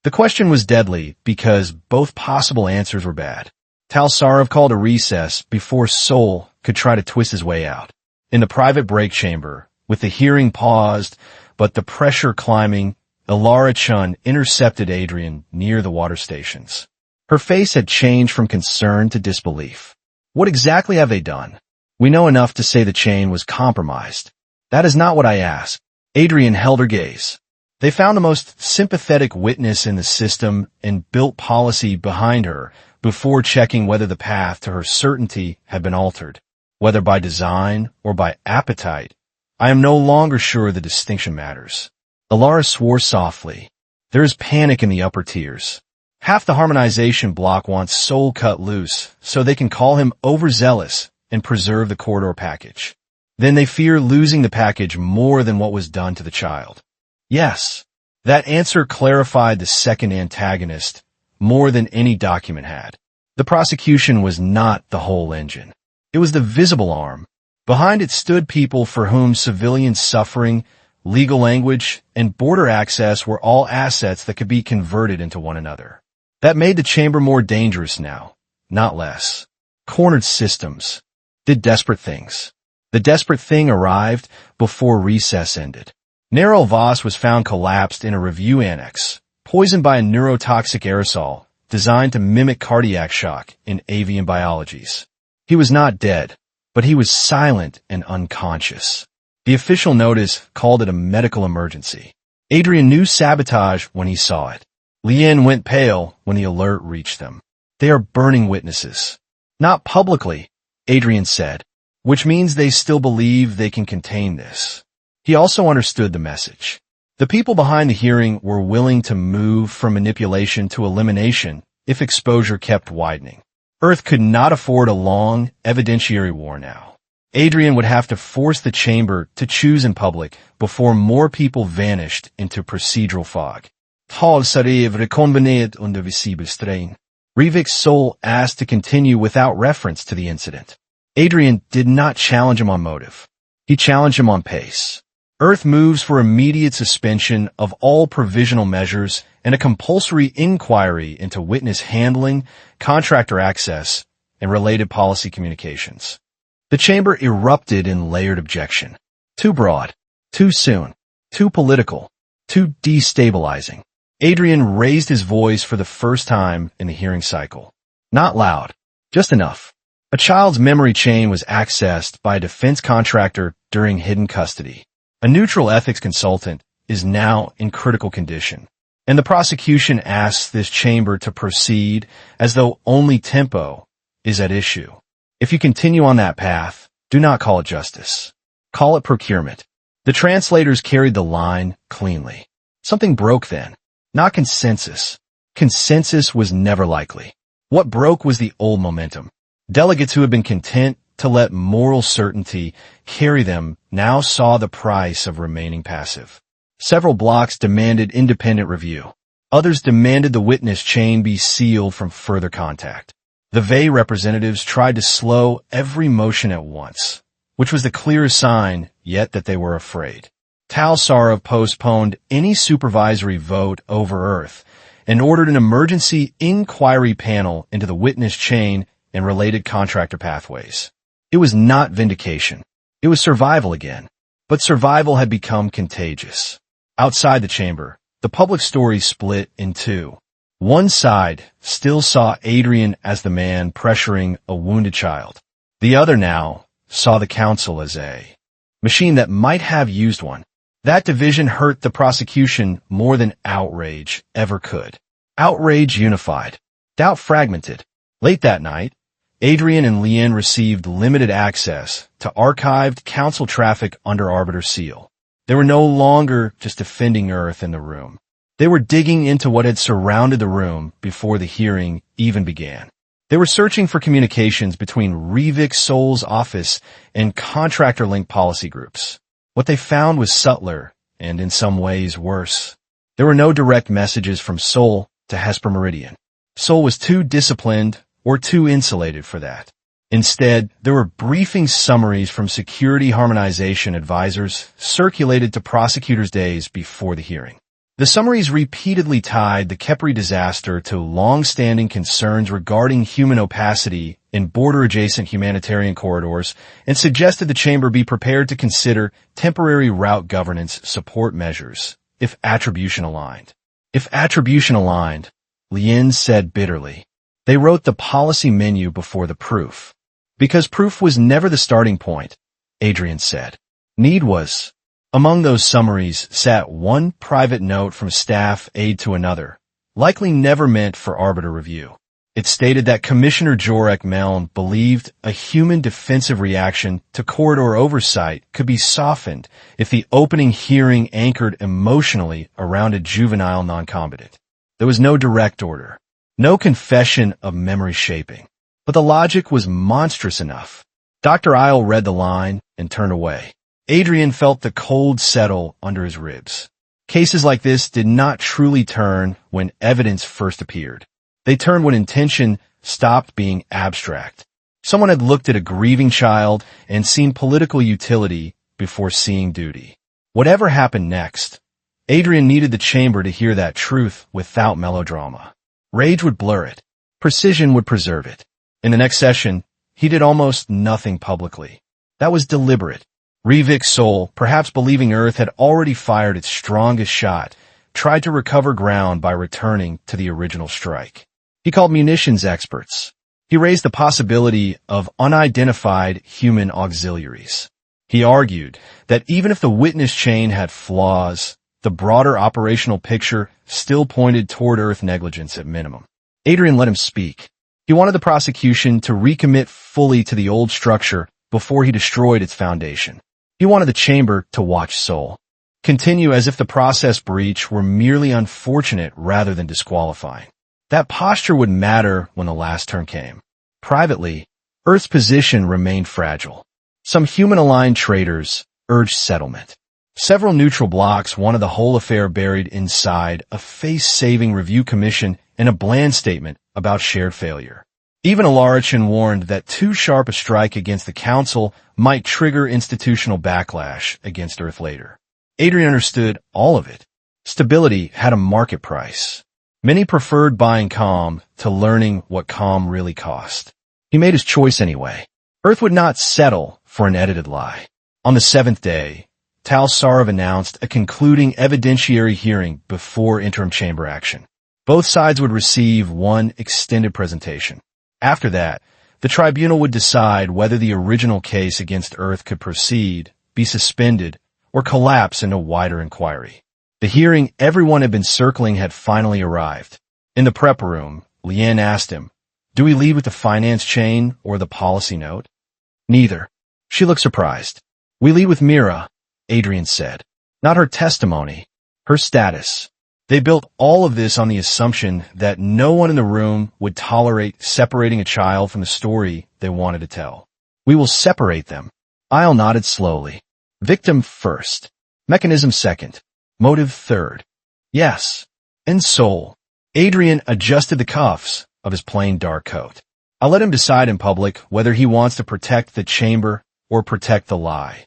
The question was deadly because both possible answers were bad. Tal Sarov called a recess before Sol could try to twist his way out. In the private break chamber, with the hearing paused but the pressure climbing, Ilara Chun intercepted Adrian near the water stations. Her face had changed from concern to disbelief. What exactly have they done? We know enough to say the chain was compromised. That is not what I asked. Adrian held her gaze. They found the most sympathetic witness in the system and built policy behind her before checking whether the path to her certainty had been altered, whether by design or by appetite. I am no longer sure the distinction matters. Ilara swore softly. There is panic in the upper tiers. Half the harmonization block wants Sol cut loose so they can call him overzealous and preserve the corridor package. Then they fear losing the package more than what was done to the child. Yes, that answer clarified the second antagonist more than any document had. The prosecution was not the whole engine. It was the visible arm. Behind it stood people for whom civilian suffering, legal language, and border access were all assets that could be converted into one another. That made the chamber more dangerous now, not less. Cornered systems did desperate things. The desperate thing arrived before recess ended. Neril Voss was found collapsed in a review annex, poisoned by a neurotoxic aerosol designed to mimic cardiac shock in avian biologies. He was not dead, but he was silent and unconscious. The official notice called it a medical emergency. Adrian knew sabotage when he saw it. Lien went pale when the alert reached them. They are burning witnesses. Not publicly, Adrian said, which means they still believe they can contain this. He also understood the message. The people behind the hearing were willing to move from manipulation to elimination if exposure kept widening. Earth could not afford a long, evidentiary war now. Adrian would have to force the chamber to choose in public before more people vanished into procedural fog. Tal Sarev reconveneert under visibel strain. Rivik's soul asked to continue without reference to the incident. Adrian did not challenge him on motive. He challenged him on pace. Earth moves for immediate suspension of all provisional measures and a compulsory inquiry into witness handling, contractor access, and related policy communications. The chamber erupted in layered objection. Too broad, too soon, too political, too destabilizing. Adrian raised his voice for the first time in the hearing cycle. Not loud, just enough. A child's memory chain was accessed by a defense contractor during hidden custody. A neutral ethics consultant is now in critical condition, and the prosecution asks this chamber to proceed as though only tempo is at issue. If you continue on that path, do not call it justice. Call it procurement. The translators carried the line cleanly. Something broke then. Not consensus. Consensus was never likely. What broke was the old momentum. Delegates who had been content to let moral certainty carry them now saw the price of remaining passive. Several blocks demanded independent review. Others demanded the witness chain be sealed from further contact. The VEI representatives tried to slow every motion at once, which was the clearest sign yet that they were afraid. Tal Sarov postponed any supervisory vote over Earth and ordered an emergency inquiry panel into the witness chain and related contractor pathways. It was not vindication. It was survival again. But survival had become contagious. Outside the chamber, the public story split in two. One side still saw Adrian as the man pressuring a wounded child. The other now saw the council as a machine that might have used one. That division hurt the prosecution more than outrage ever could. Outrage unified, doubt fragmented. Late that night, Adrian and Lien received limited access to archived council traffic under arbiter seal. They were no longer just defending Earth in the room. They were digging into what had surrounded the room before the hearing even began. They were searching for communications between Rivik Sol's office and contractor-linked policy groups. What they found was subtler and in some ways worse. There were no direct messages from Sol to Hesper Meridian. Sol was too disciplined or too insulated for that. Instead, there were briefing summaries from security harmonization advisors circulated to prosecutors days before the hearing. The summaries repeatedly tied the Kepri disaster to long-standing concerns regarding human opacity in border-adjacent humanitarian corridors and suggested the chamber be prepared to consider temporary route governance support measures, if attribution aligned. If attribution aligned, Lien said bitterly. They wrote the policy menu before the proof. Because proof was never the starting point, Adrian said. Need was. Among those summaries sat one private note from staff aide to another, likely never meant for arbiter review. It stated that Commissioner Jorek Meln believed a human defensive reaction to corridor oversight could be softened if the opening hearing anchored emotionally around a juvenile non-combatant. There was no direct order, no confession of memory shaping, but the logic was monstrous enough. Dr. Isle read the line and turned away. Adrian felt the cold settle under his ribs. Cases like this did not truly turn when evidence first appeared. They turned when intention stopped being abstract. Someone had looked at a grieving child and seen political utility before seeing duty. Whatever happened next, Adrian needed the chamber to hear that truth without melodrama. Rage would blur it. Precision would preserve it. In the next session, he did almost nothing publicly. That was deliberate. Rivik Sol, perhaps believing Earth had already fired its strongest shot, tried to recover ground by returning to the original strike. He called munitions experts. He raised the possibility of unidentified human auxiliaries. He argued that even if the witness chain had flaws, the broader operational picture still pointed toward Earth negligence at minimum. Adrian let him speak. He wanted the prosecution to recommit fully to the old structure before he destroyed its foundation. He wanted the chamber to watch Sol continue as if the process breach were merely unfortunate rather than disqualifying. That posture would matter when the last turn came. Privately, Earth's position remained fragile. Some human-aligned traders urged settlement. Several neutral blocs wanted the whole affair buried inside a face-saving review commission and a bland statement about shared failure. Even Alarichan warned that too sharp a strike against the Council might trigger institutional backlash against Earth later. Adrian understood all of it. Stability had a market price. Many preferred buying calm to learning what calm really cost. He made his choice anyway. Earth would not settle for an edited lie. On the seventh day, Tal Sarov announced a concluding evidentiary hearing before interim chamber action. Both sides would receive one extended presentation. After that, the tribunal would decide whether the original case against Earth could proceed, be suspended, or collapse into wider inquiry. The hearing everyone had been circling had finally arrived. In the prep room, Lien asked him, "Do we lead with the finance chain or the policy note?" "Neither." She looked surprised. "We lead with Mira," Adrian said. "Not her testimony, her status." They built all of this on the assumption that no one in the room would tolerate separating a child from the story they wanted to tell. "We will separate them." Isle nodded slowly. "Victim first. Mechanism second. Motive third." "Yes." "And soul." Adrian adjusted the cuffs of his plain dark coat. "I'll let him decide in public whether he wants to protect the chamber or protect the lie."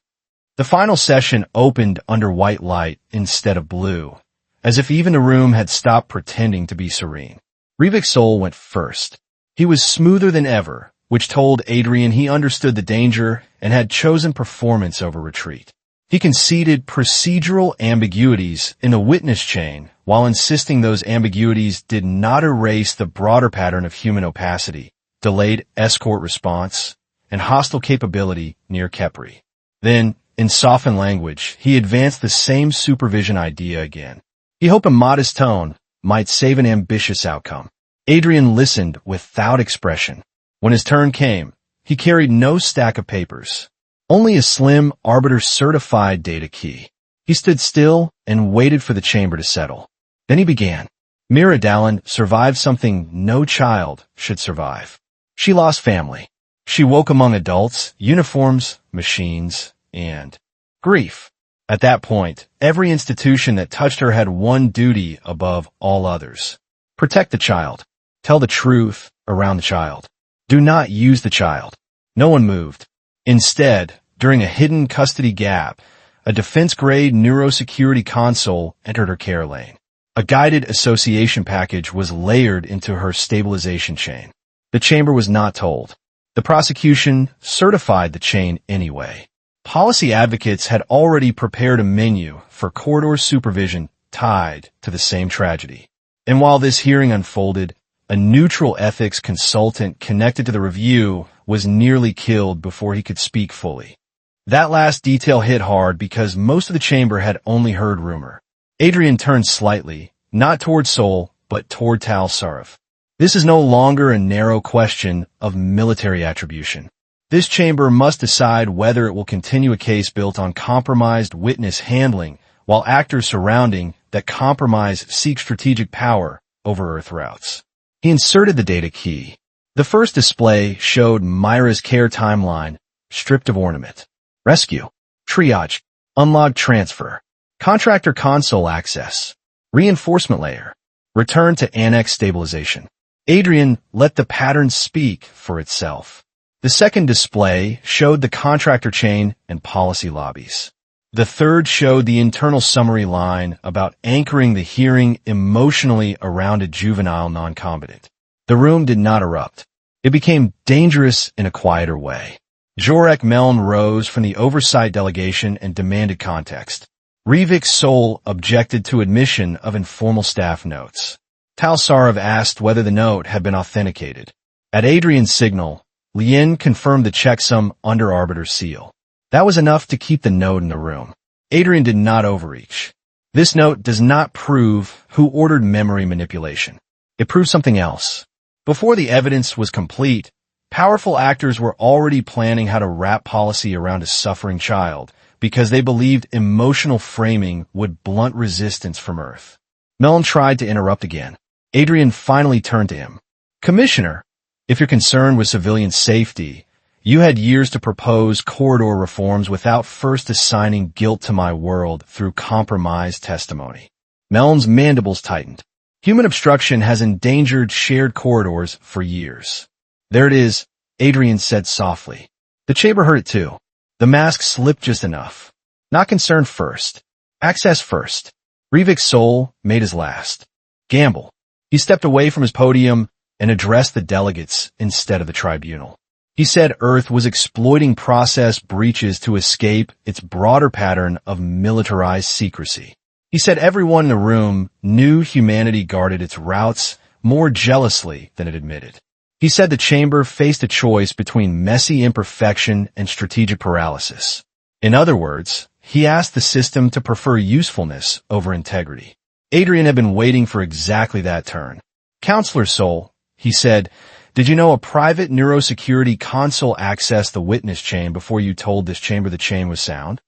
The final session opened under white light instead of blue, as if even the room had stopped pretending to be serene. Rivik's soul went first. He was smoother than ever, which told Adrian he understood the danger and had chosen performance over retreat. He conceded procedural ambiguities in the witness chain while insisting those ambiguities did not erase the broader pattern of human opacity, delayed escort response, and hostile capability near Kepri. Then, in softened language, he advanced the same supervision idea again. He hoped a modest tone might save an ambitious outcome. Adrian listened without expression. When his turn came, he carried no stack of papers, only a slim arbiter-certified data key. He stood still and waited for the chamber to settle. Then he began. Mira Dallin survived something no child should survive. She lost family. She woke among adults, uniforms, machines, and grief. At that point, every institution that touched her had one duty above all others. Protect the child. Tell the truth around the child. Do not use the child. No one moved. Instead, during a hidden custody gap, a defense-grade neurosecurity console entered her care lane. A guided association package was layered into her stabilization chain. The chamber was not told. The prosecution certified the chain anyway. Policy advocates had already prepared a menu for corridor supervision tied to the same tragedy. And while this hearing unfolded, a neutral ethics consultant connected to the review was nearly killed before he could speak fully. That last detail hit hard because most of the chamber had only heard rumor. Adrian turned slightly, not toward Sol, but toward Tal Sarov. This is no longer a narrow question of military attribution. This chamber must decide whether it will continue a case built on compromised witness handling, while actors surrounding that compromise seek strategic power over Earth routes. He inserted the data key. The first display showed Myra's care timeline, stripped of ornament. Rescue, triage, unlocked transfer, contractor console access, reinforcement layer, return to annex stabilization. Adrian let the pattern speak for itself. The second display showed the contractor chain and policy lobbies. The third showed the internal summary line about anchoring the hearing emotionally around a juvenile non-combatant. The room did not erupt. It became dangerous in a quieter way. Jorek Meln rose from the oversight delegation and demanded context. Rivik's soul objected to admission of informal staff notes. Tal Sarov asked whether the note had been authenticated. At Adrian's signal, Lien confirmed the checksum under Arbiter's seal. That was enough to keep the note in the room. Adrian did not overreach. This note does not prove who ordered memory manipulation. It proves something else. Before the evidence was complete, powerful actors were already planning how to wrap policy around a suffering child because they believed emotional framing would blunt resistance from Earth. Mellon tried to interrupt again. Adrian finally turned to him. Commissioner, if you're concerned with civilian safety, you had years to propose corridor reforms without first assigning guilt to my world through compromised testimony. Mellon's mandibles tightened. Human obstruction has endangered shared corridors for years. There it is, Adrian said softly. The chamber heard it too. The mask slipped just enough. Not concern first. Access first. Rivik's soul made his last. Gamble. He stepped away from his podium and addressed the delegates instead of the tribunal. He said Earth was exploiting process breaches to escape its broader pattern of militarized secrecy. He said everyone in the room knew humanity guarded its routes more jealously than it admitted. He said the chamber faced a choice between messy imperfection and strategic paralysis. In other words, he asked the system to prefer usefulness over integrity. Adrian had been waiting for exactly that turn. Counselor Sol, he said, did you know a private neurosecurity console accessed the witness chain before you told this chamber the chain was sound?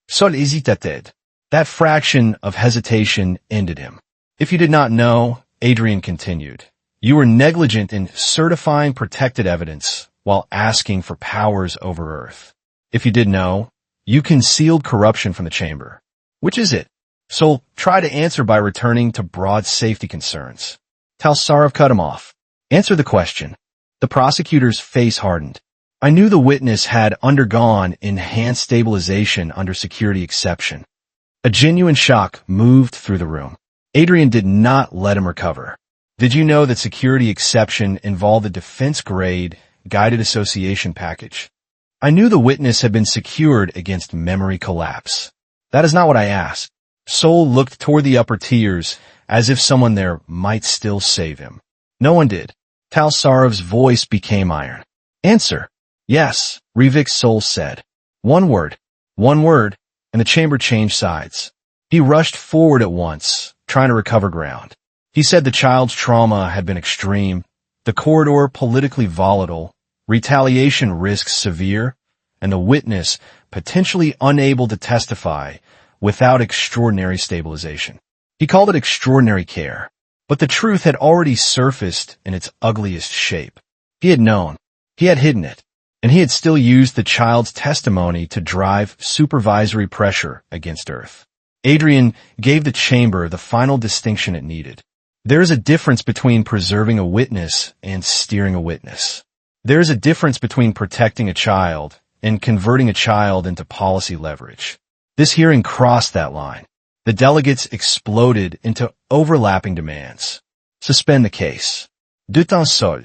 Sol hesitated. That fraction of hesitation ended him. If you did not know, Adrian continued, you were negligent in certifying protected evidence while asking for powers over Earth. If you did know, you concealed corruption from the chamber. Which is it? Sol tried to answer by returning to broad safety concerns. Tal Sarov cut him off. Answer the question. The prosecutor's face hardened. I knew the witness had undergone enhanced stabilization under security exception. A genuine shock moved through the room. Adrian did not let him recover. Did you know that security exception involved a defense-grade guided association package? I knew the witness had been secured against memory collapse. That is not what I asked. Sol looked toward the upper tiers as if someone there might still save him. No one did. Tal Sarov's voice became iron. Answer. Yes, Rivik Sol said. One word, and the chamber changed sides. He rushed forward at once, trying to recover ground. He said the child's trauma had been extreme, the corridor politically volatile, retaliation risks severe, and the witness potentially unable to testify without extraordinary stabilization. He called it extraordinary care, but the truth had already surfaced in its ugliest shape. He had known, he had hidden it, and he had still used the child's testimony to drive supervisory pressure against Earth. Adrian gave the chamber the final distinction it needed. There is a difference between preserving a witness and steering a witness. There is a difference between protecting a child and converting a child into policy leverage. This hearing crossed that line. The delegates exploded into overlapping demands. Suspend the case. Dutin sol.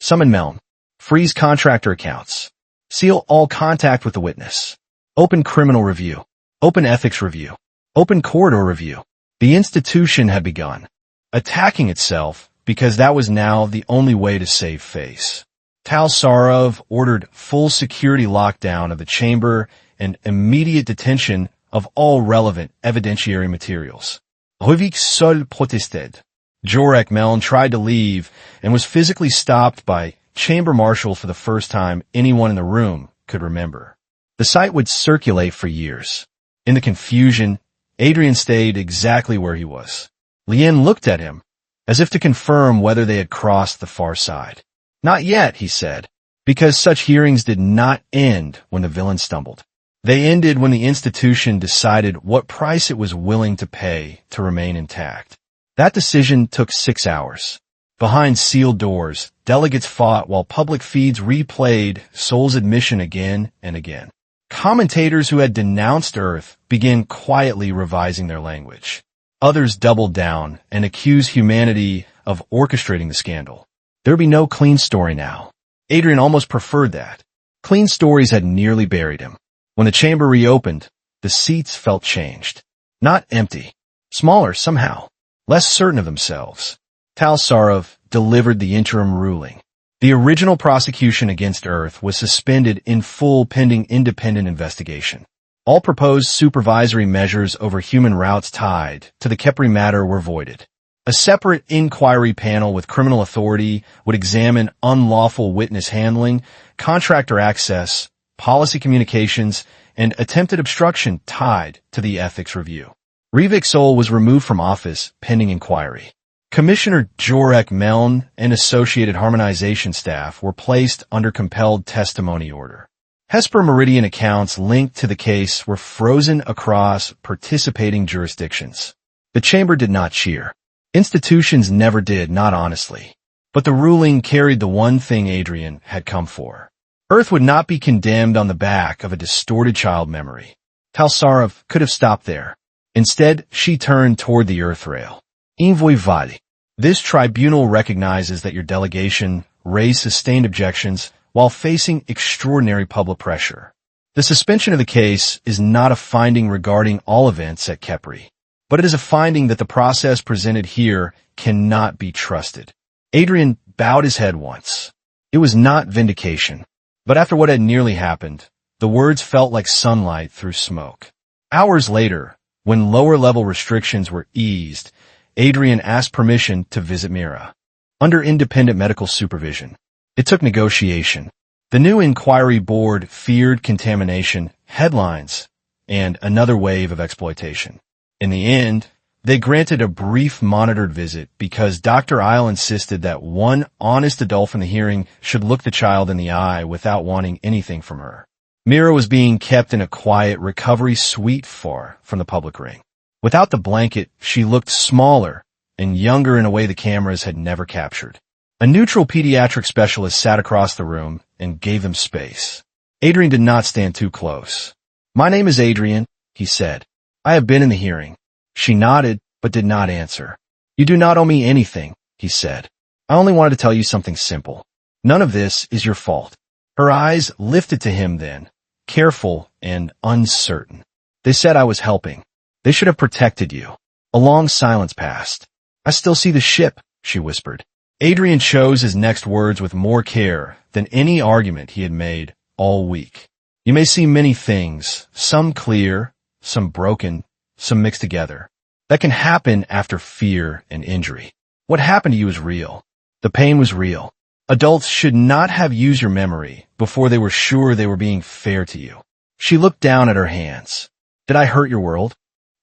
Summon Melm. Freeze contractor accounts. Seal all contact with the witness. Open criminal review. Open ethics review. Open corridor review. The institution had begun attacking itself because that was now the only way to save face. Tal Sarov ordered full security lockdown of the chamber and immediate detention of all relevant evidentiary materials. Rivik Sol protested. Jorek Meln tried to leave and was physically stopped by chamber marshal for the first time anyone in the room could remember. The site would circulate for years. In the confusion, Adrian stayed exactly where he was. Lien looked at him, as if to confirm whether they had crossed the far side. Not yet, he said, because such hearings did not end when the villain stumbled. They ended when the institution decided what price it was willing to pay to remain intact. That decision took 6 hours. Behind sealed doors, delegates fought while public feeds replayed Sol's admission again and again. Commentators who had denounced Earth began quietly revising their language. Others doubled down and accused humanity of orchestrating the scandal. There'd be no clean story now. Adrian almost preferred that. Clean stories had nearly buried him. When the chamber reopened, the seats felt changed. Not empty. Smaller somehow. Less certain of themselves. Tal Sarov delivered the interim ruling. The original prosecution against Earth was suspended in full pending independent investigation. All proposed supervisory measures over human routes tied to the Kepri matter were voided. A separate inquiry panel with criminal authority would examine unlawful witness handling, contractor access, policy communications, and attempted obstruction tied to the ethics review. Rivik Sol was removed from office pending inquiry. Commissioner Jorek Meln and associated harmonization staff were placed under compelled testimony order. Hesper Meridian accounts linked to the case were frozen across participating jurisdictions. The chamber did not cheer. Institutions never did, not honestly. But the ruling carried the one thing Adrian had come for. Earth would not be condemned on the back of a distorted child memory. Tal Sarov could have stopped there. Instead, she turned toward the Earth rail. Invoy Vali. This tribunal recognizes that your delegation raised sustained objections while facing extraordinary public pressure. The suspension of the case is not a finding regarding all events at Kepri, but it is a finding that the process presented here cannot be trusted. Adrian bowed his head once. It was not vindication, but after what had nearly happened, the words felt like sunlight through smoke. Hours later, when lower-level restrictions were eased, Adrian asked permission to visit Mira. Under independent medical supervision. It took negotiation. The new inquiry board feared contamination, headlines, and another wave of exploitation. In the end, they granted a brief monitored visit because Dr. Isle insisted that one honest adult from the hearing should look the child in the eye without wanting anything from her. Mira was being kept in a quiet recovery suite far from the public ring. Without the blanket, she looked smaller and younger in a way the cameras had never captured. A neutral pediatric specialist sat across the room and gave them space. Adrian did not stand too close. "My name is Adrian," he said. "I have been in the hearing." She nodded, but did not answer. "You do not owe me anything," he said. "I only wanted to tell you something simple. None of this is your fault." Her eyes lifted to him then, careful and uncertain. "They said I was helping. They should have protected you." A long silence passed. "I still see the ship," she whispered. Adrian chose his next words with more care than any argument he had made all week. "You may see many things, some clear, some broken, some mixed together. That can happen after fear and injury. What happened to you is real. The pain was real. Adults should not have used your memory before they were sure they were being fair to you." She looked down at her hands. "Did I hurt your world?"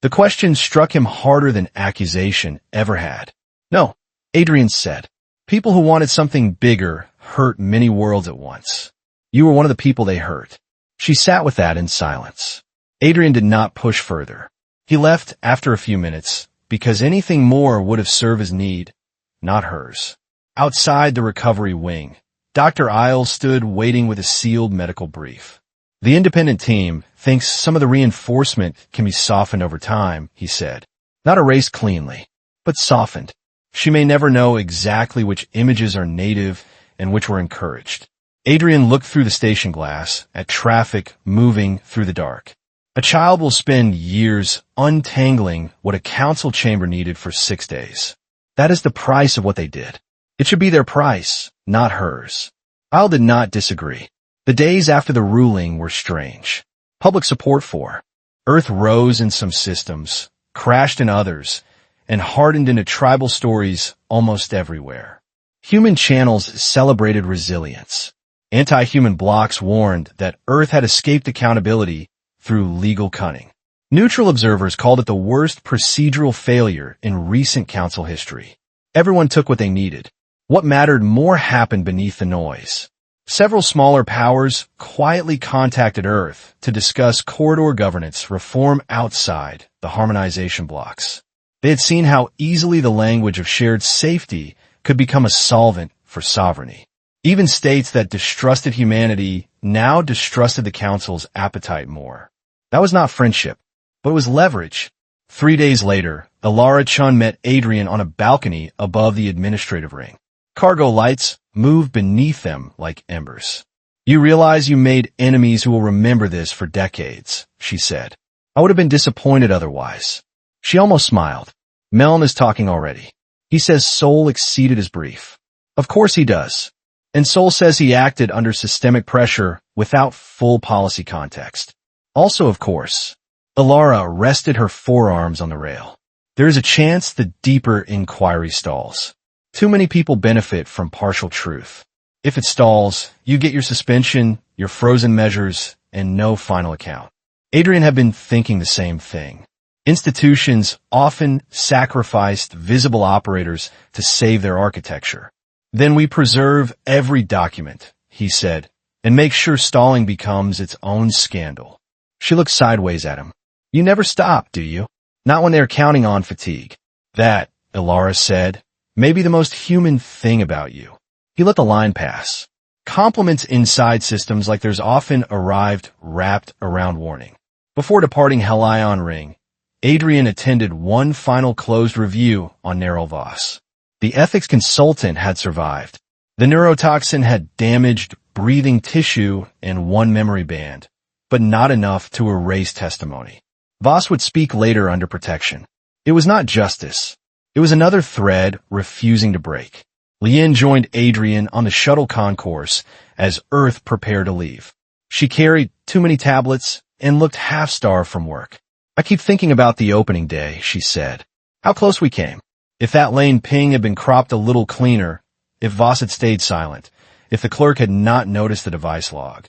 The question struck him harder than accusation ever had. "No," Adrian said. "People who wanted something bigger hurt many worlds at once. You were one of the people they hurt." She sat with that in silence. Adrian did not push further. He left after a few minutes because anything more would have served his need, not hers. Outside the recovery wing, Dr. Isles stood waiting with a sealed medical brief. "The independent team thinks some of the reinforcement can be softened over time," he said. "Not erased cleanly, but softened. She may never know exactly which images are native and which were encouraged." Adrian looked through the station glass at traffic moving through the dark. A child will spend years untangling what a council chamber needed for 6 days. That is the price of what they did. It should be their price, not hers. Isle did not disagree. The days after the ruling were strange. Public support for Earth rose in some systems, crashed in others, and hardened into tribal stories almost everywhere. Human channels celebrated resilience. Anti-human blocs warned that Earth had escaped accountability through legal cunning. Neutral observers called it the worst procedural failure in recent council history. Everyone took what they needed. What mattered more happened beneath the noise. Several smaller powers quietly contacted Earth to discuss corridor governance reform outside the harmonization blocks. They had seen how easily the language of shared safety could become a solvent for sovereignty. Even states that distrusted humanity now distrusted the Council's appetite more. That was not friendship, but it was leverage. 3 days later, Elara Chun met Adrian on a balcony above the administrative ring. Cargo lights moved beneath them like embers. "You realize you made enemies who will remember this for decades," she said. "I would have been disappointed otherwise." She almost smiled. "Meln is talking already. He says Sol exceeded his brief." "Of course he does. And Sol says he acted under systemic pressure without full policy context. Also, of course." Elara rested her forearms on the rail. "There is a chance the deeper inquiry stalls. Too many people benefit from partial truth. If it stalls, you get your suspension, your frozen measures, and no final account." Adrian had been thinking the same thing. Institutions often sacrificed visible operators to save their architecture. "Then we preserve every document," he said, "and make sure stalling becomes its own scandal." She looked sideways at him. "You never stop, do you? Not when they're counting on fatigue." "That," Elara said, "may be the most human thing about you." He let the line pass. Compliments inside systems like theirs often arrived wrapped around warning. Before departing Helion Ring, Adrian attended one final closed review on Nerylvoss. The ethics consultant had survived. The neurotoxin had damaged breathing tissue and one memory band, but not enough to erase testimony. Voss would speak later under protection. It was not justice. It was another thread refusing to break. Lien joined Adrian on the shuttle concourse as Earth prepared to leave. She carried too many tablets and looked half-starved from work. "I keep thinking about the opening day," she said. "How close we came. If that lane ping had been cropped a little cleaner, if Voss had stayed silent, if the clerk had not noticed the device log,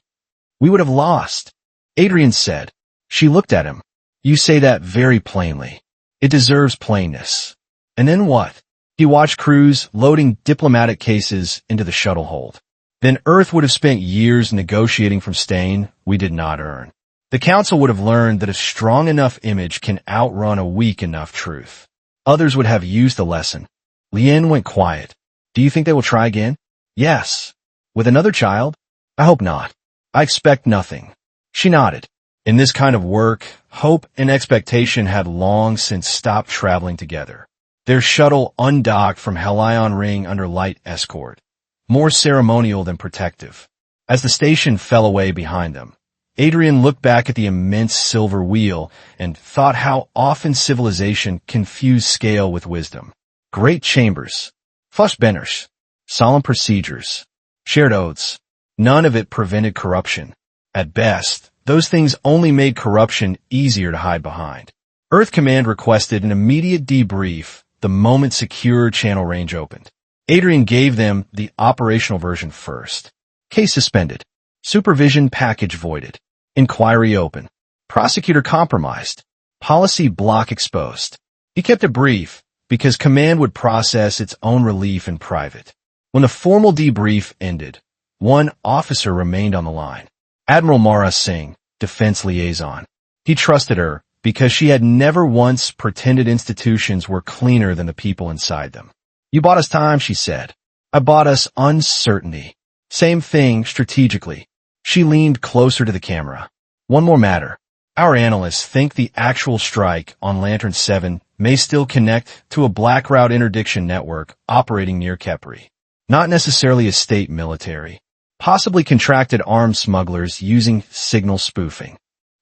we would have lost." Adrian said. She looked at him. "You say that very plainly. It deserves plainness." "And then what?" He watched crews loading diplomatic cases into the shuttle hold. "Then Earth would have spent years negotiating from stain we did not earn. The Council would have learned that a strong enough image can outrun a weak enough truth. Others would have used the lesson." Lien went quiet. Do you think they will try again? Yes. With another child? I hope not. I expect nothing. She nodded. In this kind of work, hope and expectation had long since stopped traveling together. Their shuttle undocked from Helion Ring under light escort, more ceremonial than protective. As the station fell away behind them, Adrian looked back at the immense silver wheel and thought how often civilization confused scale with wisdom. Great chambers, flush banners, solemn procedures, shared oaths. None of it prevented corruption. At best, those things only made corruption easier to hide behind. Earth Command requested an immediate debrief the moment secure channel range opened. Adrian gave them the operational version first. Case suspended. Supervision package voided. Inquiry open. Prosecutor compromised. Policy block exposed. He kept it brief because Command would process its own relief in private. When the formal debrief ended, one officer remained on the line. Admiral Mara Singh, defense liaison. He trusted her because she had never once pretended institutions were cleaner than the people inside them. You bought us time, she said. I bought us uncertainty. Same thing strategically. She leaned closer to the camera. One more matter. Our analysts think the actual strike on Lantern 7 may still connect to a black route interdiction network operating near Kepri. Not necessarily a state military. Possibly contracted arms smugglers using signal spoofing.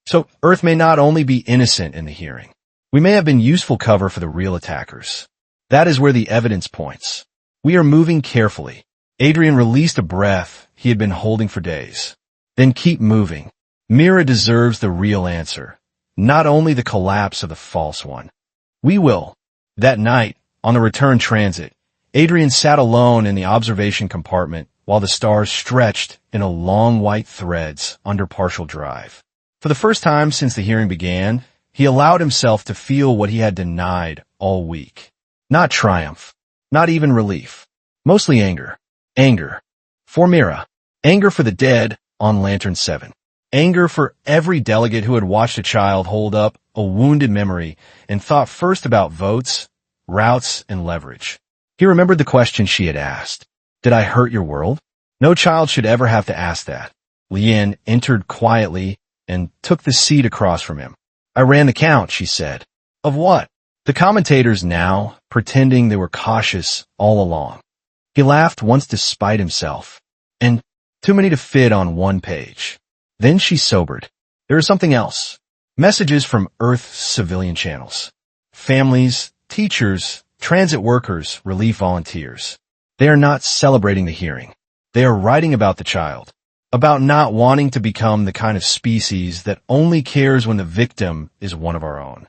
So Earth may not only be innocent in the hearing. We may have been useful cover for the real attackers. That is where the evidence points. We are moving carefully. Adrian released a breath he had been holding for days. Then keep moving. Mira deserves the real answer, not only the collapse of the false one. We will. That night, on the return transit, Adrian sat alone in the observation compartment while the stars stretched in a long white threads under partial drive. For the first time since the hearing began, he allowed himself to feel what he had denied all week. Not triumph, not even relief. Mostly anger. Anger. For Mira. Anger for the dead on Lantern 7. Anger for every delegate who had watched a child hold up a wounded memory and thought first about votes, routes, and leverage. He remembered the question she had asked. Did I hurt your world? No child should ever have to ask that. Lian entered quietly and took the seat across from him. I ran the count, she said. Of what? The commentators now, pretending they were cautious all along. He laughed once despite himself. And too many to fit on one page. Then she sobered. There is something else. Messages from Earth's civilian channels. Families, teachers, transit workers, relief volunteers. They are not celebrating the hearing. They are writing about the child. About not wanting to become the kind of species that only cares when the victim is one of our own.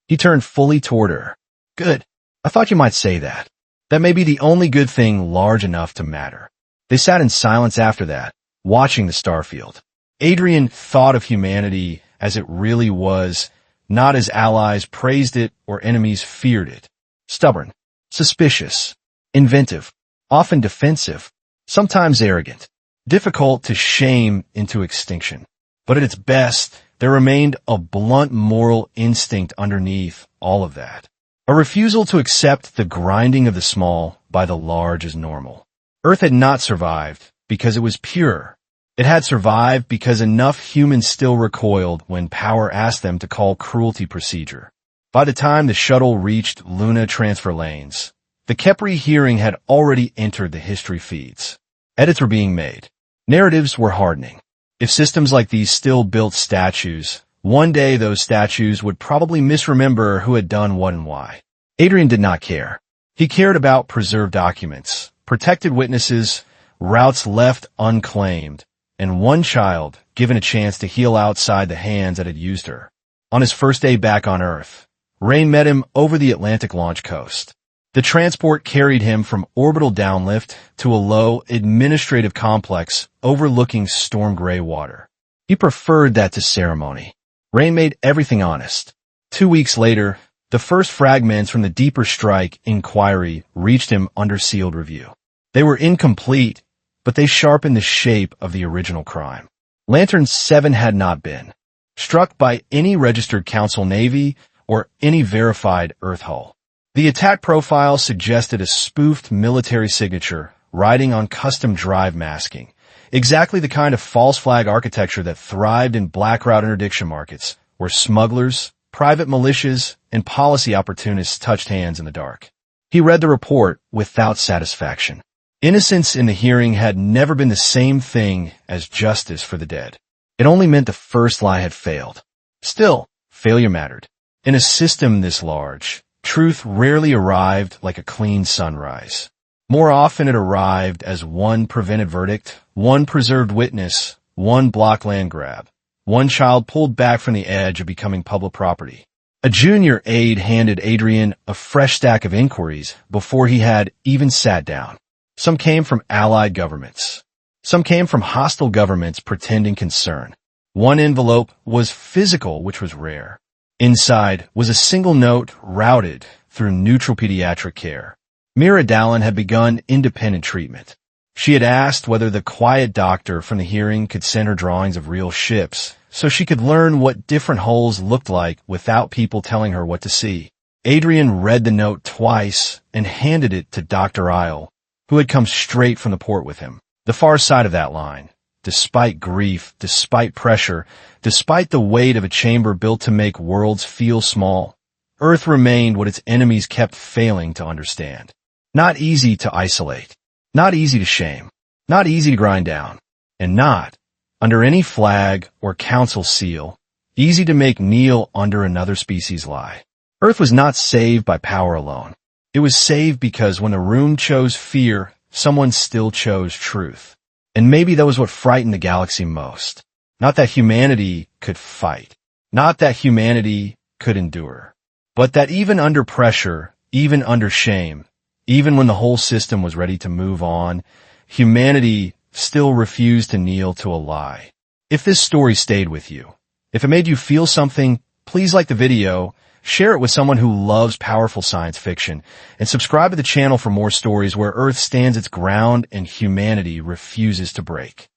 He turned fully toward her. Good. I thought you might say that. That may be the only good thing large enough to matter. They sat in silence after that, watching the starfield. Adrian thought of humanity as it really was, not as allies praised it or enemies feared it. Stubborn, suspicious, inventive, often defensive, sometimes arrogant, difficult to shame into extinction. But at its best, there remained a blunt moral instinct underneath all of that. A refusal to accept the grinding of the small by the large as normal. Earth had not survived because it was pure. It had survived because enough humans still recoiled when power asked them to call cruelty procedure. By the time the shuttle reached Luna transfer lanes, the Kepri hearing had already entered the history feeds. Edits were being made. Narratives were hardening. If systems like these still built statues, one day those statues would probably misremember who had done what and why. Adrian did not care. He cared about preserved documents, protected witnesses, routes left unclaimed, and one child given a chance to heal outside the hands that had used her. On his first day back on Earth, Rain met him over the Atlantic launch coast. The transport carried him from orbital downlift to a low administrative complex overlooking storm gray water. He preferred that to ceremony. Rain made everything honest. 2 weeks later, the first fragments from the deeper strike inquiry reached him under sealed review. They were incomplete, but they sharpened the shape of the original crime. Lantern 7 had not been struck by any registered Council Navy or any verified Earth hull. The attack profile suggested a spoofed military signature riding on custom drive masking, exactly the kind of false flag architecture that thrived in black route interdiction markets, where smugglers, private militias, and policy opportunists touched hands in the dark. He read the report without satisfaction. Innocence in the hearing had never been the same thing as justice for the dead. It only meant the first lie had failed. Still, failure mattered. In a system this large, truth rarely arrived like a clean sunrise. More often it arrived as one prevented verdict, one preserved witness, one block land grab, one child pulled back from the edge of becoming public property. A junior aide handed Adrian a fresh stack of inquiries before he had even sat down. Some came from allied governments. Some came from hostile governments pretending concern. One envelope was physical, which was rare. Inside was a single note routed through neutral pediatric care. Mira Dallin had begun independent treatment. She had asked whether the quiet doctor from the hearing could send her drawings of real ships, so she could learn what different holes looked like without people telling her what to see. Adrian read the note twice and handed it to Dr. Isle, who had come straight from the port with him. The far side of that line, despite grief, despite pressure, despite the weight of a chamber built to make worlds feel small, Earth remained what its enemies kept failing to understand. Not easy to isolate, not easy to shame, not easy to grind down, and not, under any flag or council seal, easy to make kneel under another species' lie. Earth was not saved by power alone. It was saved because when the room chose fear, someone still chose truth. And maybe that was what frightened the galaxy most. Not that humanity could fight. Not that humanity could endure. But that even under pressure, even under shame, even when the whole system was ready to move on, humanity still refused to kneel to a lie. If this story stayed with you, if it made you feel something, please like the video, share it with someone who loves powerful science fiction, and subscribe to the channel for more stories where Earth stands its ground and humanity refuses to break.